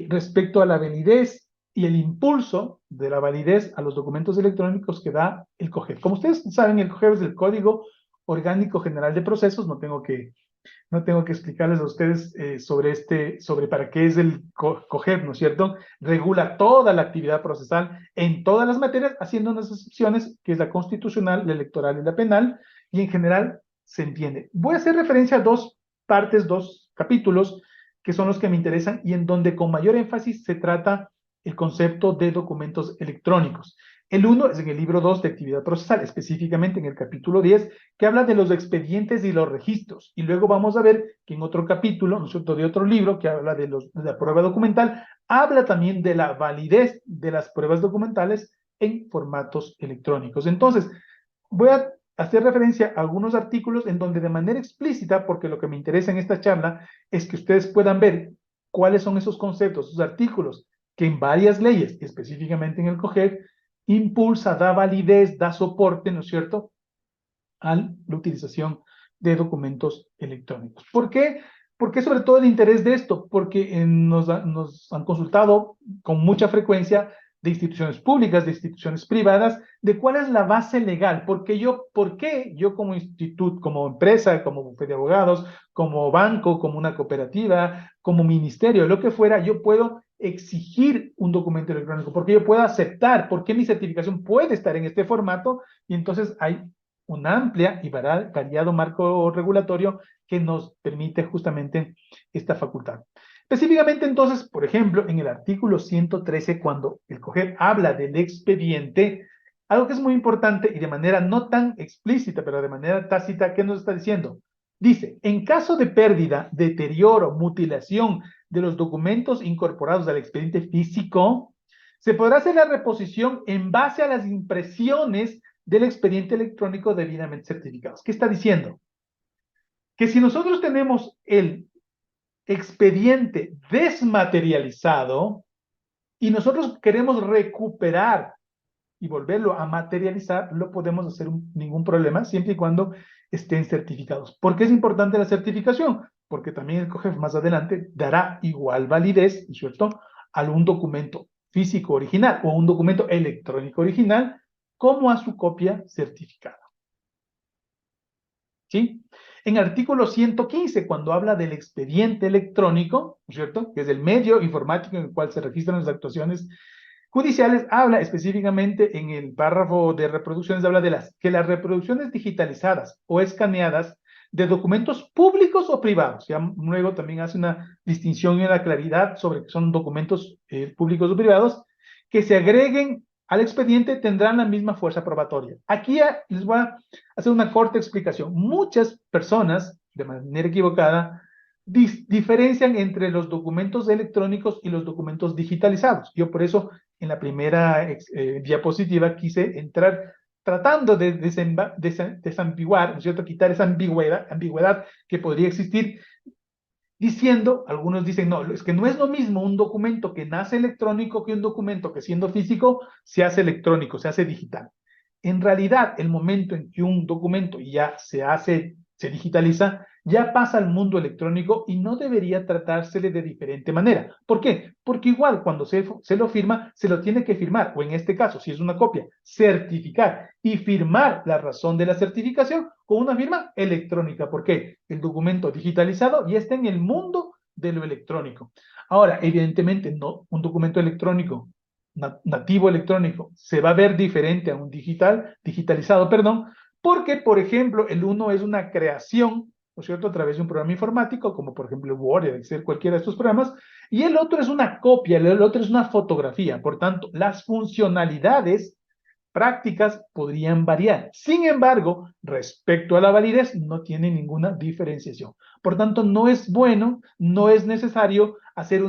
respecto a la validez y el impulso de la validez a los documentos electrónicos que da el COGEB. Como ustedes saben, el COGEB es el Código Orgánico General de Procesos, no tengo que explicarles a ustedes sobre para qué es el COGEB, ¿no es cierto? Regula toda la actividad procesal en todas las materias, haciendo unas excepciones, que es la constitucional, la electoral y la penal, y en general se entiende. Voy a hacer referencia a dos partes, dos capítulos, que son los que me interesan y en donde con mayor énfasis se trata el concepto de documentos electrónicos. El uno es en el libro 2 de actividad procesal, específicamente en el capítulo 10, que habla de los expedientes y los registros. Y luego vamos a ver que en otro capítulo, ¿no es cierto?, de otro libro que habla de la prueba documental, habla también de la validez de las pruebas documentales en formatos electrónicos. Entonces, voy a hacer referencia a algunos artículos en donde de manera explícita, porque lo que me interesa en esta charla es que ustedes puedan ver cuáles son esos conceptos, esos artículos que en varias leyes, específicamente en el COGEB, impulsa, da validez, da soporte, ¿no es cierto?, a la utilización de documentos electrónicos. ¿Por qué? ¿Por qué sobre todo el interés de esto? Porque nos han consultado con mucha frecuencia de instituciones públicas, de instituciones privadas, de cuál es la base legal. ¿Por qué yo como instituto, como empresa, como bufete de abogados, como banco, como una cooperativa, como ministerio, lo que fuera, yo puedo exigir un documento electrónico? ¿Por qué yo puedo aceptar? ¿Por qué mi certificación puede estar en este formato? Y entonces hay una amplia y variado marco regulatorio que nos permite justamente esta facultad. Específicamente, entonces, por ejemplo, en el artículo 113, cuando el COGEP habla del expediente, algo que es muy importante y de manera no tan explícita, pero de manera tácita, ¿qué nos está diciendo? Dice, en caso de pérdida, deterioro, mutilación de los documentos incorporados al expediente físico, se podrá hacer la reposición en base a las impresiones del expediente electrónico debidamente certificados. ¿Qué está diciendo? Que si nosotros tenemos el expediente desmaterializado y nosotros queremos recuperar y volverlo a materializar, lo podemos hacer ningún problema, siempre y cuando estén certificados. ¿Por qué es importante la certificación? Porque también el COGEF más adelante dará igual validez, ¿cierto?, a un documento físico original o un documento electrónico original como a su copia certificada. ¿Sí? En artículo 115, cuando habla del expediente electrónico, ¿cierto?, que es el medio informático en el cual se registran las actuaciones judiciales, habla específicamente en el párrafo de reproducciones, habla de que las reproducciones digitalizadas o escaneadas de documentos públicos o privados, ya luego también hace una distinción y una claridad sobre que son documentos públicos o privados, que se agreguen al expediente tendrán la misma fuerza probatoria. Aquí les voy a hacer una corta explicación. Muchas personas, de manera equivocada, diferencian entre los documentos electrónicos y los documentos digitalizados. Yo por eso en la primera diapositiva quise entrar tratando de desambiguar, ¿no es cierto?, quitar esa ambigüedad que podría existir, diciendo, algunos dicen, no, es que no es lo mismo un documento que nace electrónico que un documento que siendo físico se hace electrónico, se hace digital. En realidad, el momento en que un documento ya se digitaliza, ya pasa al mundo electrónico y no debería tratársele de diferente manera. ¿Por qué? Porque igual cuando se lo firma, se lo tiene que firmar, o en este caso, si es una copia, certificar y firmar la razón de la certificación con una firma electrónica. ¿Por qué? El documento digitalizado ya está en el mundo de lo electrónico. Ahora, evidentemente, no, un documento electrónico nativo electrónico se va a ver diferente a un digitalizado, perdón, porque, por ejemplo, el uno es una creación, ¿no es cierto?, a través de un programa informático, como por ejemplo Word, Excel, cualquiera de estos programas, y el otro es una copia, el otro es una fotografía. Por tanto, las funcionalidades prácticas podrían variar. Sin embargo, respecto a la validez, no tiene ninguna diferenciación. Por tanto, no es bueno, no es necesario hacer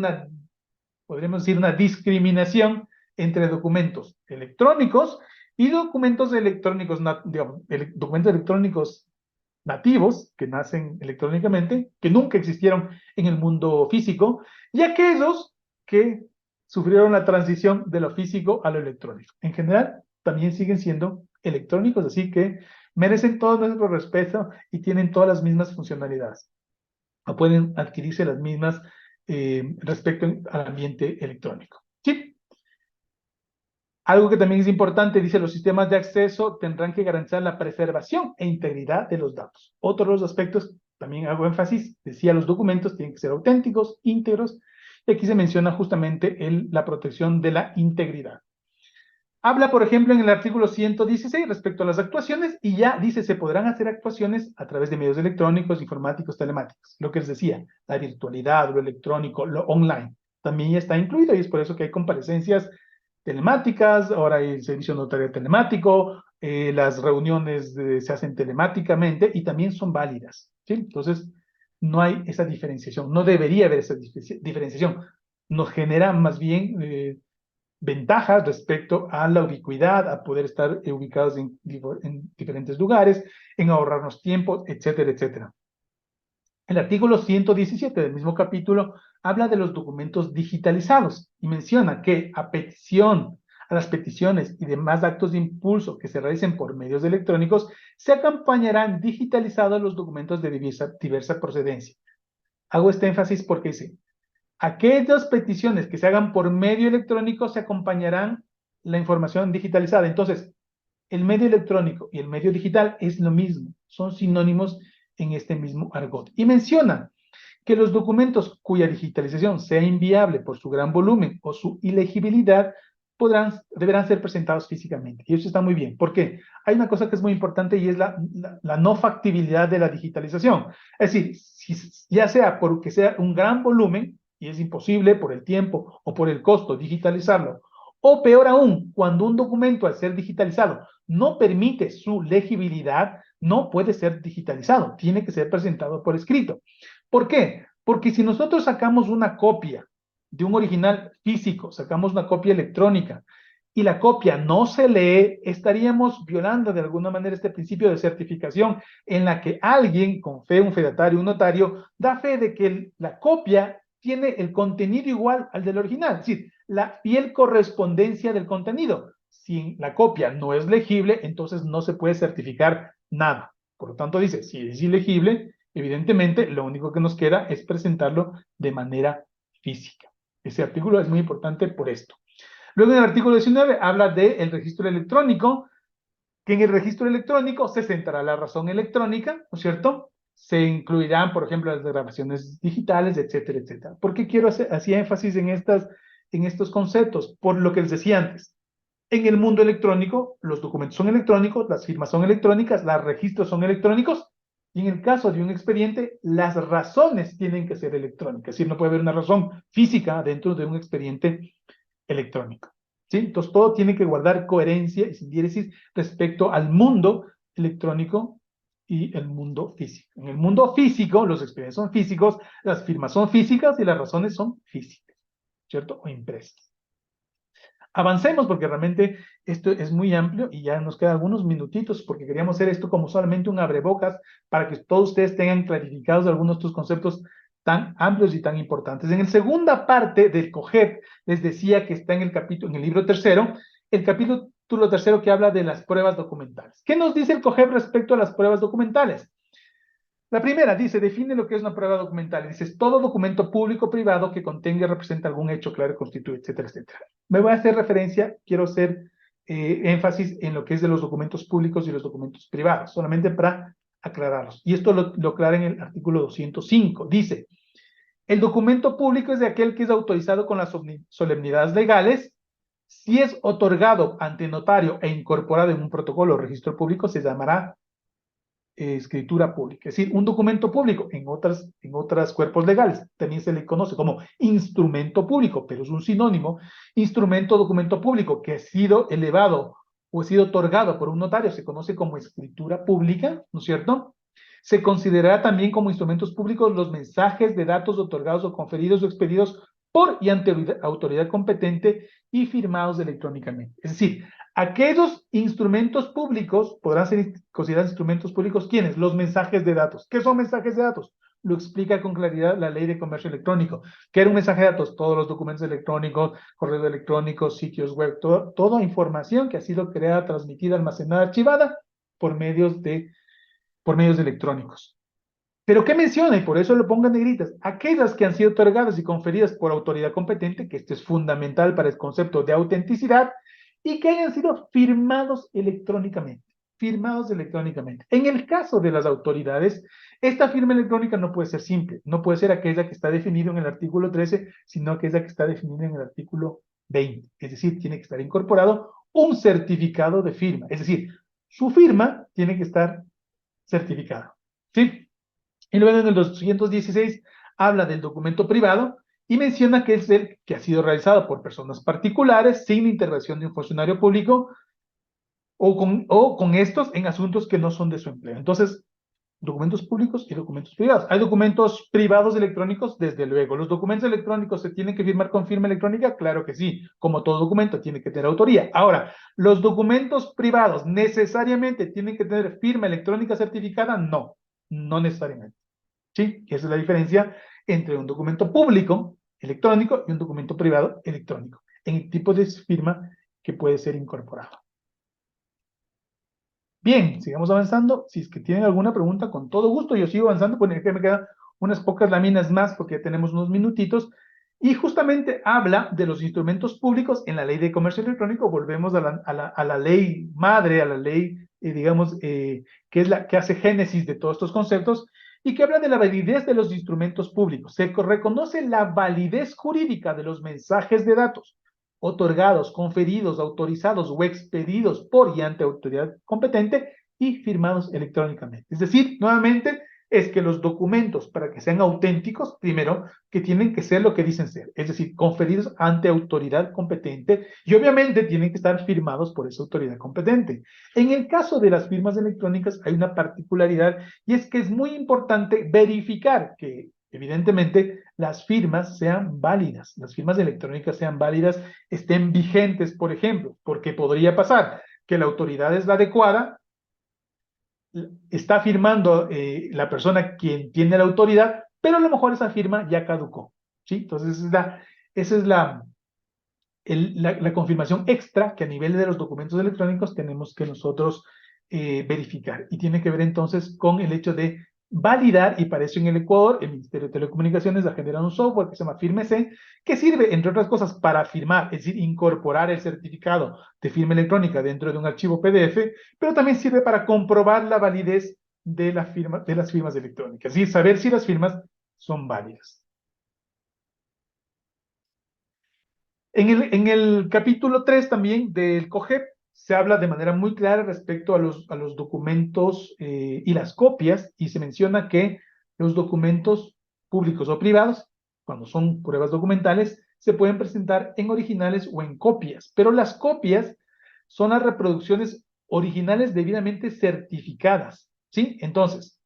podríamos decir, una discriminación entre documentos electrónicos y documentos electrónicos, digamos, documentos electrónicos nativos que nacen electrónicamente, que nunca existieron en el mundo físico, y aquellos que sufrieron la transición de lo físico a lo electrónico. En general, también siguen siendo electrónicos, así que merecen todo nuestro respeto y tienen todas las mismas funcionalidades, o pueden adquirirse las mismas respecto al ambiente electrónico. ¿Sí? Algo que también es importante, dice, los sistemas de acceso tendrán que garantizar la preservación e integridad de los datos. Otro de los aspectos, también hago énfasis, decía, los documentos tienen que ser auténticos, íntegros, y aquí se menciona justamente la protección de la integridad. Habla, por ejemplo, en el artículo 116 respecto a las actuaciones, y ya dice, se podrán hacer actuaciones a través de medios electrónicos, informáticos, telemáticos. Lo que les decía, la virtualidad, lo electrónico, lo online, también ya está incluido, y es por eso que hay comparecencias telemáticas, ahora hay el servicio notario telemático, las reuniones se hacen telemáticamente y también son válidas, ¿sí? Entonces, no hay esa diferenciación, no debería haber esa diferenciación. Nos genera más bien ventajas respecto a la ubicuidad, a poder estar ubicados en diferentes lugares, en ahorrarnos tiempo, etcétera, etcétera. El artículo 117 del mismo capítulo habla de los documentos digitalizados y menciona que a petición, a las peticiones y demás actos de impulso que se realicen por medios electrónicos, se acompañarán digitalizados los documentos de diversa procedencia. Hago este énfasis porque dice, aquellas peticiones que se hagan por medio electrónico se acompañarán la información digitalizada. Entonces, el medio electrónico y el medio digital es lo mismo, son sinónimos en este mismo argot. Y menciona que los documentos cuya digitalización sea inviable por su gran volumen o su ilegibilidad deberán ser presentados físicamente. Y eso está muy bien. ¿Por qué? Hay una cosa que es muy importante y es la no factibilidad de la digitalización. Es decir, ya sea porque sea un gran volumen, y es imposible por el tiempo o por el costo digitalizarlo, o peor aún, cuando un documento al ser digitalizado no permite su legibilidad, no puede ser digitalizado, tiene que ser presentado por escrito. ¿Por qué? Porque si nosotros sacamos una copia de un original físico, sacamos una copia electrónica y la copia no se lee, estaríamos violando de alguna manera este principio de certificación en la que alguien con fe, un fedatario, un notario, da fe de que la copia tiene el contenido igual al del original, es decir, la fiel correspondencia del contenido. Si la copia no es legible, entonces no se puede certificar nada. Por lo tanto, dice, si es ilegible, evidentemente lo único que nos queda es presentarlo de manera física. Ese artículo es muy importante por esto. Luego en el artículo 19 habla del registro electrónico, que en el registro electrónico se centrará la razón electrónica, ¿no es cierto? Se incluirán, por ejemplo, las grabaciones digitales, etcétera, etcétera. ¿Por qué quiero hacer énfasis en estos conceptos? Por lo que les decía antes. En el mundo electrónico, los documentos son electrónicos, las firmas son electrónicas, los registros son electrónicos, y en el caso de un expediente, las razones tienen que ser electrónicas. Es decir, no puede haber una razón física dentro de un expediente electrónico. ¿Sí? Entonces, todo tiene que guardar coherencia y sin diéresis respecto al mundo electrónico y el mundo físico. En el mundo físico, los expedientes son físicos, las firmas son físicas y las razones son físicas, ¿cierto? O impresas. Avancemos porque realmente esto es muy amplio y ya nos quedan algunos minutitos porque queríamos hacer esto como solamente un abrebocas para que todos ustedes tengan clarificados algunos de estos conceptos tan amplios y tan importantes. En la segunda parte del COGEP, les decía que está en el capítulo, en el libro tercero, el capítulo tercero que habla de las pruebas documentales. ¿Qué nos dice el COGEP respecto a las pruebas documentales? La primera dice, define lo que es una prueba documental. Dice, es todo documento público o privado que contenga y represente algún hecho claro, constituye, etcétera, etcétera. Me voy a hacer referencia, quiero hacer énfasis en lo que es de los documentos públicos y los documentos privados, solamente para aclararlos. Y esto lo aclara en el artículo 205. Dice, el documento público es de aquel que es autorizado con las solemnidades legales. Si es otorgado ante notario e incorporado en un protocolo o registro público, se llamará escritura pública, es decir, un documento público en otros cuerpos legales también se le conoce como instrumento público, pero es un sinónimo, instrumento, documento público que ha sido elevado o ha sido otorgado por un notario, se conoce como escritura pública, ¿no es cierto? Se considerará también como instrumentos públicos los mensajes de datos otorgados o conferidos o expedidos por y ante autoridad competente y firmados electrónicamente. Es decir, aquellos instrumentos públicos podrán ser considerados instrumentos públicos. ¿Quiénes? Los mensajes de datos. ¿Qué son mensajes de datos? Lo explica con claridad la Ley de Comercio Electrónico. ¿Qué era un mensaje de datos? Todos los documentos electrónicos, correos electrónicos, sitios web, toda información que ha sido creada, transmitida, almacenada, archivada por medios electrónicos. Pero ¿qué menciona? Y por eso lo pongo en negritas. Aquellas que han sido otorgadas y conferidas por autoridad competente, que esto es fundamental para el concepto de autenticidad, y que hayan sido firmados electrónicamente. Firmados electrónicamente. En el caso de las autoridades, esta firma electrónica no puede ser simple, no puede ser aquella que está definida en el artículo 13, sino aquella que está definida en el artículo 20. Es decir, tiene que estar incorporado un certificado de firma. Es decir, su firma tiene que estar certificada. ¿Sí? Y luego en el 216 habla del documento privado y menciona que es el que ha sido realizado por personas particulares sin la intervención de un funcionario público o con estos en asuntos que no son de su empleo. Entonces, documentos públicos y documentos privados. ¿Hay documentos privados electrónicos? Desde luego. ¿Los documentos electrónicos se tienen que firmar con firma electrónica? Claro que sí. Como todo documento, tiene que tener autoría. Ahora, ¿los documentos privados necesariamente tienen que tener firma electrónica certificada? No, no necesariamente. ¿Sí? Esa es la diferencia entre un documento público electrónico y un documento privado electrónico, en el tipo de firma que puede ser incorporado. Bien, sigamos avanzando. Si es que tienen alguna pregunta, con todo gusto, yo sigo avanzando, porque me quedan unas pocas láminas más porque ya tenemos unos minutitos. Y justamente habla de los instrumentos públicos en la ley de comercio electrónico. Volvemos a la ley madre, a la ley, digamos, que es la que hace génesis de todos estos conceptos y que habla de la validez de los instrumentos públicos. Se reconoce la validez jurídica de los mensajes de datos otorgados, conferidos, autorizados o expedidos por y ante autoridad competente y firmados electrónicamente. Es decir, nuevamente, es que los documentos, para que sean auténticos, primero, que tienen que ser lo que dicen ser, es decir, conferidos ante autoridad competente y obviamente tienen que estar firmados por esa autoridad competente. En el caso de las firmas electrónicas hay una particularidad y es que es muy importante verificar que evidentemente las firmas sean válidas, las firmas electrónicas sean válidas, estén vigentes, por ejemplo, porque podría pasar que la autoridad es la adecuada, está firmando la persona quien tiene la autoridad, pero a lo mejor esa firma ya caducó, ¿sí? Entonces, esa es la confirmación extra que a nivel de los documentos electrónicos tenemos que nosotros verificar. Y tiene que ver entonces con el hecho de validar, y para eso en el Ecuador, el Ministerio de Telecomunicaciones ha generado un software que se llama FirmeC, que sirve, entre otras cosas, para firmar, es decir, incorporar el certificado de firma electrónica dentro de un archivo PDF, pero también sirve para comprobar la validez de las firmas electrónicas, es decir, saber si las firmas son válidas. En el capítulo 3 también del COGEP se habla de manera muy clara respecto a los documentos y las copias, y se menciona que los documentos públicos o privados, cuando son pruebas documentales, se pueden presentar en originales o en copias, pero las copias son las reproducciones originales debidamente certificadas, ¿sí? Entonces,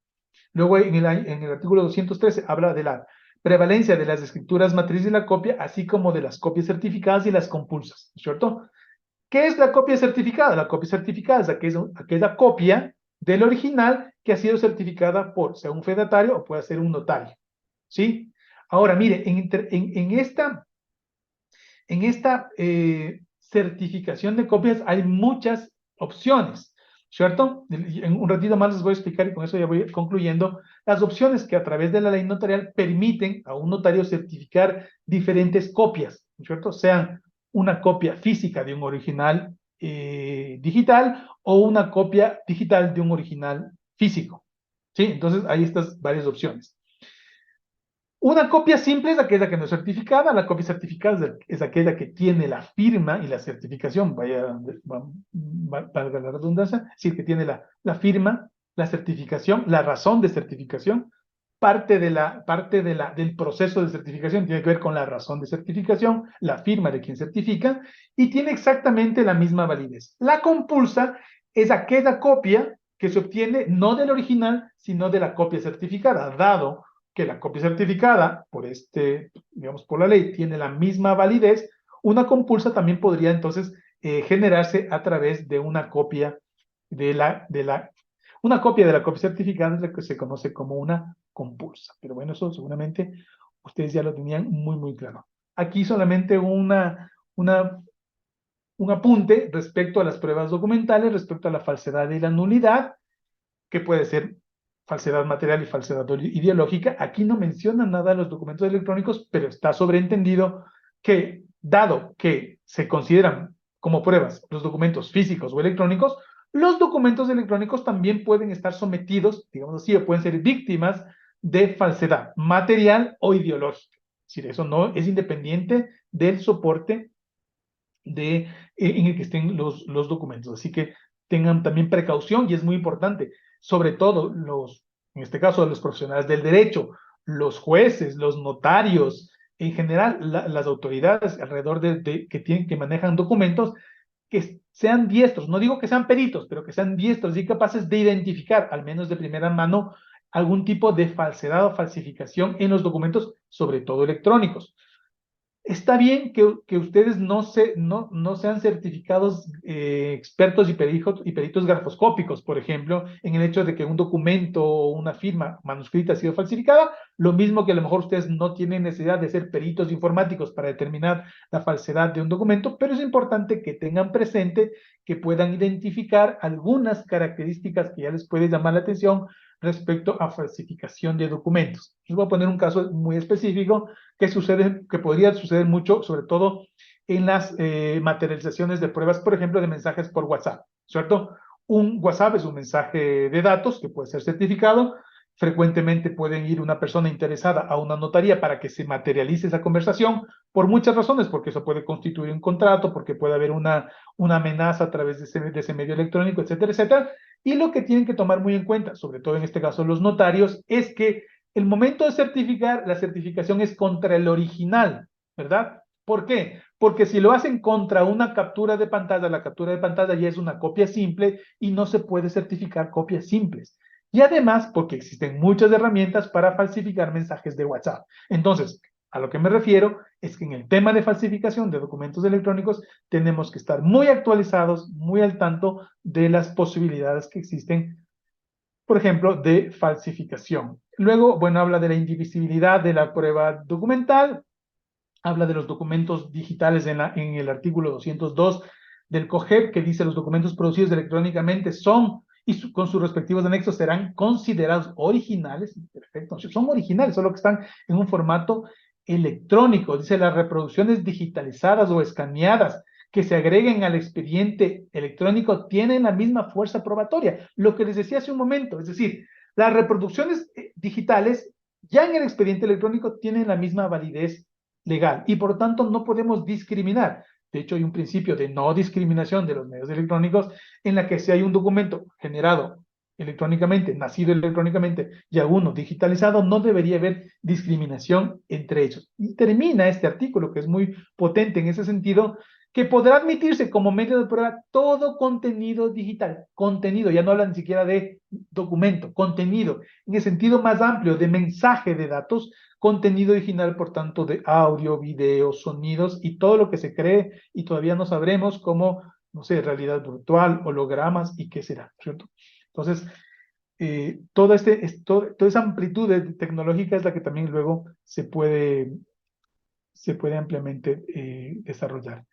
luego en el artículo 213 habla de la prevalencia de las escrituras matriz de la copia, así como de las copias certificadas y las compulsas, ¿cierto? ¿Qué es la copia certificada? La copia certificada es aquella copia del original que ha sido certificada por, sea un fedatario o puede ser un notario, ¿sí? Ahora, mire, en esta certificación de copias hay muchas opciones, ¿cierto? En un ratito más les voy a explicar y con eso ya voy concluyendo las opciones que a través de la ley notarial permiten a un notario certificar diferentes copias, ¿cierto? Sean una copia física de un original digital o una copia digital de un original físico, ¿sí? Entonces hay estas varias opciones. Una copia simple es aquella que no es certificada, la copia certificada es aquella que tiene la firma y la certificación, valga la redundancia, es decir, que tiene la firma, la certificación, la razón de certificación, del proceso de certificación tiene que ver con la razón de certificación, la firma de quien certifica, y tiene exactamente la misma validez. La compulsa es aquella copia que se obtiene no del original, sino de la copia certificada, dado que la copia certificada digamos, por la ley, tiene la misma validez, una compulsa también podría entonces generarse a través de una copia una copia de la copia certificada, es lo que se conoce como una compulsa. Pero bueno, eso seguramente ustedes ya lo tenían muy, muy claro. Aquí solamente un apunte respecto a las pruebas documentales, respecto a la falsedad y la nulidad, que puede ser falsedad material y falsedad ideológica. Aquí no menciona nada de los documentos electrónicos, pero está sobreentendido que, dado que se consideran como pruebas los documentos físicos o electrónicos, los documentos electrónicos también pueden estar sometidos, digamos así, o pueden ser víctimas de falsedad material o ideológica. Es decir, eso no es independiente del soporte en el que estén los documentos. Así que tengan también precaución y es muy importante, sobre todo en este caso, los profesionales del derecho, los jueces, los notarios, en general, las autoridades alrededor que manejan documentos, que sean diestros, no digo que sean peritos, pero que sean diestros y capaces de identificar, al menos de primera mano, algún tipo de falsedad o falsificación en los documentos, sobre todo electrónicos. Está bien que ustedes no sean certificados expertos y peritos grafoscópicos, por ejemplo, en el hecho de que un documento o una firma manuscrita ha sido falsificada, lo mismo que a lo mejor ustedes no tienen necesidad de ser peritos informáticos para determinar la falsedad de un documento, pero es importante que tengan presente que puedan identificar algunas características que ya les puede llamar la atención respecto a falsificación de documentos. Les voy a poner un caso muy específico que podría suceder mucho, sobre todo en las materializaciones de pruebas, por ejemplo, de mensajes por WhatsApp, ¿cierto? Un WhatsApp es un mensaje de datos que puede ser certificado. Frecuentemente pueden ir una persona interesada a una notaría para que se materialice esa conversación por muchas razones, porque eso puede constituir un contrato, porque puede haber una amenaza a través de ese medio electrónico, etcétera, etcétera. Y lo que tienen que tomar muy en cuenta, sobre todo en este caso los notarios, es que el momento de certificar, la certificación es contra el original, ¿verdad? ¿Por qué? Porque si lo hacen contra una captura de pantalla, la captura de pantalla ya es una copia simple y no se puede certificar copias simples. Y además, porque existen muchas herramientas para falsificar mensajes de WhatsApp. Entonces, a lo que me refiero es que en el tema de falsificación de documentos electrónicos tenemos que estar muy actualizados, muy al tanto de las posibilidades que existen, por ejemplo, de falsificación. Luego, bueno, habla de la indivisibilidad de la prueba documental, habla de los documentos digitales en el artículo 202 del COGEP, que dice los documentos producidos electrónicamente son y con sus respectivos anexos serán considerados originales. Perfecto, son originales, solo que están en un formato electrónico. Dice las reproducciones digitalizadas o escaneadas que se agreguen al expediente electrónico tienen la misma fuerza probatoria. Lo que les decía hace un momento, es decir, las reproducciones digitales ya en el expediente electrónico tienen la misma validez legal y por lo tanto no podemos discriminar. De hecho, hay un principio de no discriminación de los medios electrónicos en la que si hay un documento generado electrónicamente, nacido electrónicamente y alguno digitalizado, no debería haber discriminación entre ellos. Y termina este artículo, que es muy potente en ese sentido, que podrá admitirse como medio de prueba todo contenido digital. Contenido, ya no hablan ni siquiera de documento, contenido, en el sentido más amplio de mensaje de datos, contenido original, por tanto, de audio, video, sonidos y todo lo que se cree y todavía no sabremos como, no sé, realidad virtual, hologramas y qué será, ¿cierto? Entonces, toda esa amplitud tecnológica es la que también luego se puede ampliamente desarrollar.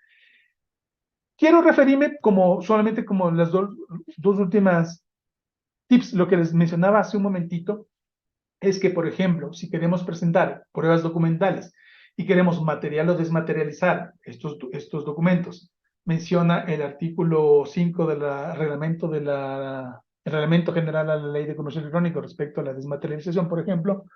Quiero referirme solamente como las dos últimas tips, lo que les mencionaba hace un momentito, es que, por ejemplo, si queremos presentar pruebas documentales y queremos material o desmaterializar estos documentos, menciona el artículo 5 del reglamento el Reglamento General a la Ley de Comercio Electrónico respecto a la desmaterialización, por ejemplo,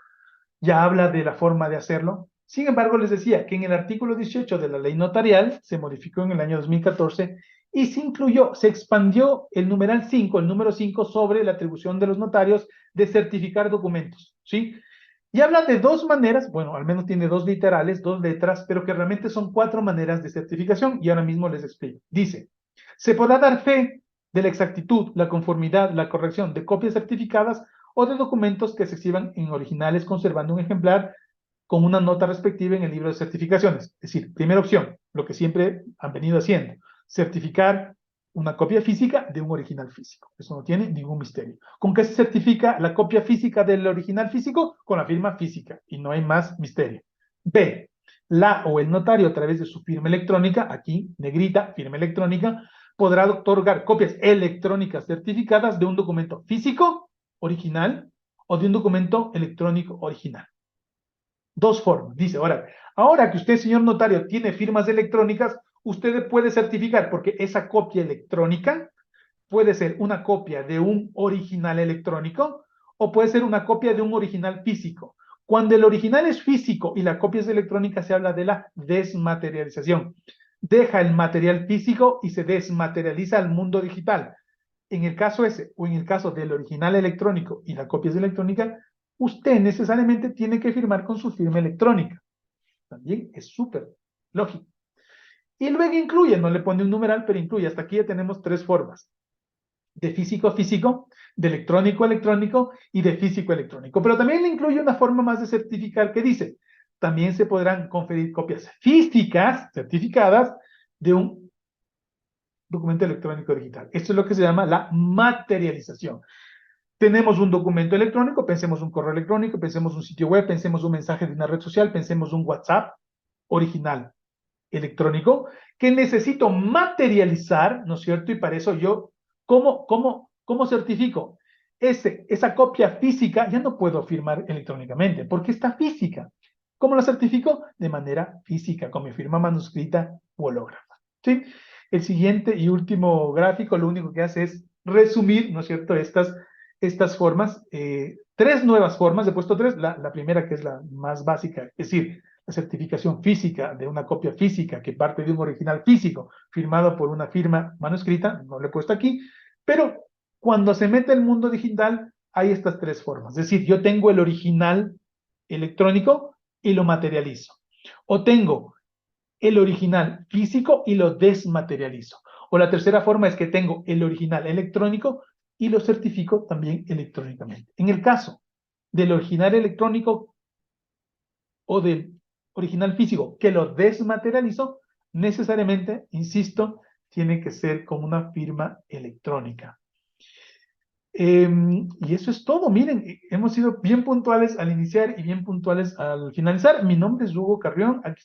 ya habla de la forma de hacerlo. Sin embargo, les decía que en el artículo 18 de la ley notarial, se modificó en el año 2014, y se expandió el numeral 5, el número 5, sobre la atribución de los notarios de certificar documentos, ¿sí? Y habla de dos maneras, bueno, al menos tiene dos literales, dos letras, pero que realmente son cuatro maneras de certificación, y ahora mismo les explico. Dice, se podrá dar fe de la exactitud, la conformidad, la corrección de copias certificadas o de documentos que se exhiban en originales conservando un ejemplar con una nota respectiva en el libro de certificaciones. Es decir, primera opción, lo que siempre han venido haciendo, certificar una copia física de un original físico. Eso no tiene ningún misterio. ¿Con qué se certifica la copia física del original físico? Con la firma física, y no hay más misterio. B, la o el notario, a través de su firma electrónica, aquí, negrita, firma electrónica, podrá otorgar copias electrónicas certificadas de un documento físico original o de un documento electrónico original. Dos formas. Dice, ahora que usted, señor notario, tiene firmas electrónicas, usted puede certificar, porque esa copia electrónica puede ser una copia de un original electrónico o puede ser una copia de un original físico. Cuando el original es físico y la copia es electrónica, se habla de la desmaterialización. Deja el material físico y se desmaterializa al mundo digital. En el caso ese, o en el caso del original electrónico y la copia es electrónica, usted necesariamente tiene que firmar con su firma electrónica. También es súper lógico. Y luego incluye, no le pone un numeral, pero incluye, hasta aquí ya tenemos tres formas: de físico a físico, de electrónico a electrónico y de físico a electrónico. Pero también le incluye una forma más de certificar que dice, también se podrán conferir copias físicas certificadas de un documento electrónico digital. Esto es lo que se llama la materialización. Tenemos un documento electrónico, pensemos un correo electrónico, pensemos un sitio web, pensemos un mensaje de una red social, pensemos un WhatsApp original electrónico que necesito materializar, ¿no es cierto? Y para eso yo, ¿cómo certifico? Esa copia física ya no puedo firmar electrónicamente porque está física. ¿Cómo la certifico? De manera física, con mi firma manuscrita u hológrafa. ¿Sí? El siguiente y último gráfico lo único que hace es resumir, ¿no es cierto?, estas formas, tres nuevas formas, he puesto tres, la primera que es la más básica, es decir, la certificación física de una copia física que parte de un original físico firmado por una firma manuscrita, no lo he puesto aquí, pero cuando se mete el mundo digital hay estas tres formas, es decir, yo tengo el original electrónico y lo materializo, o tengo el original físico y lo desmaterializo. O la tercera forma es que tengo el original electrónico y lo certifico también electrónicamente. En el caso del original electrónico o del original físico que lo desmaterializo, necesariamente, insisto, tiene que ser con una firma electrónica. Y eso es todo. Miren, hemos sido bien puntuales al iniciar y bien puntuales al finalizar. Mi nombre es Hugo Carrión. Aquí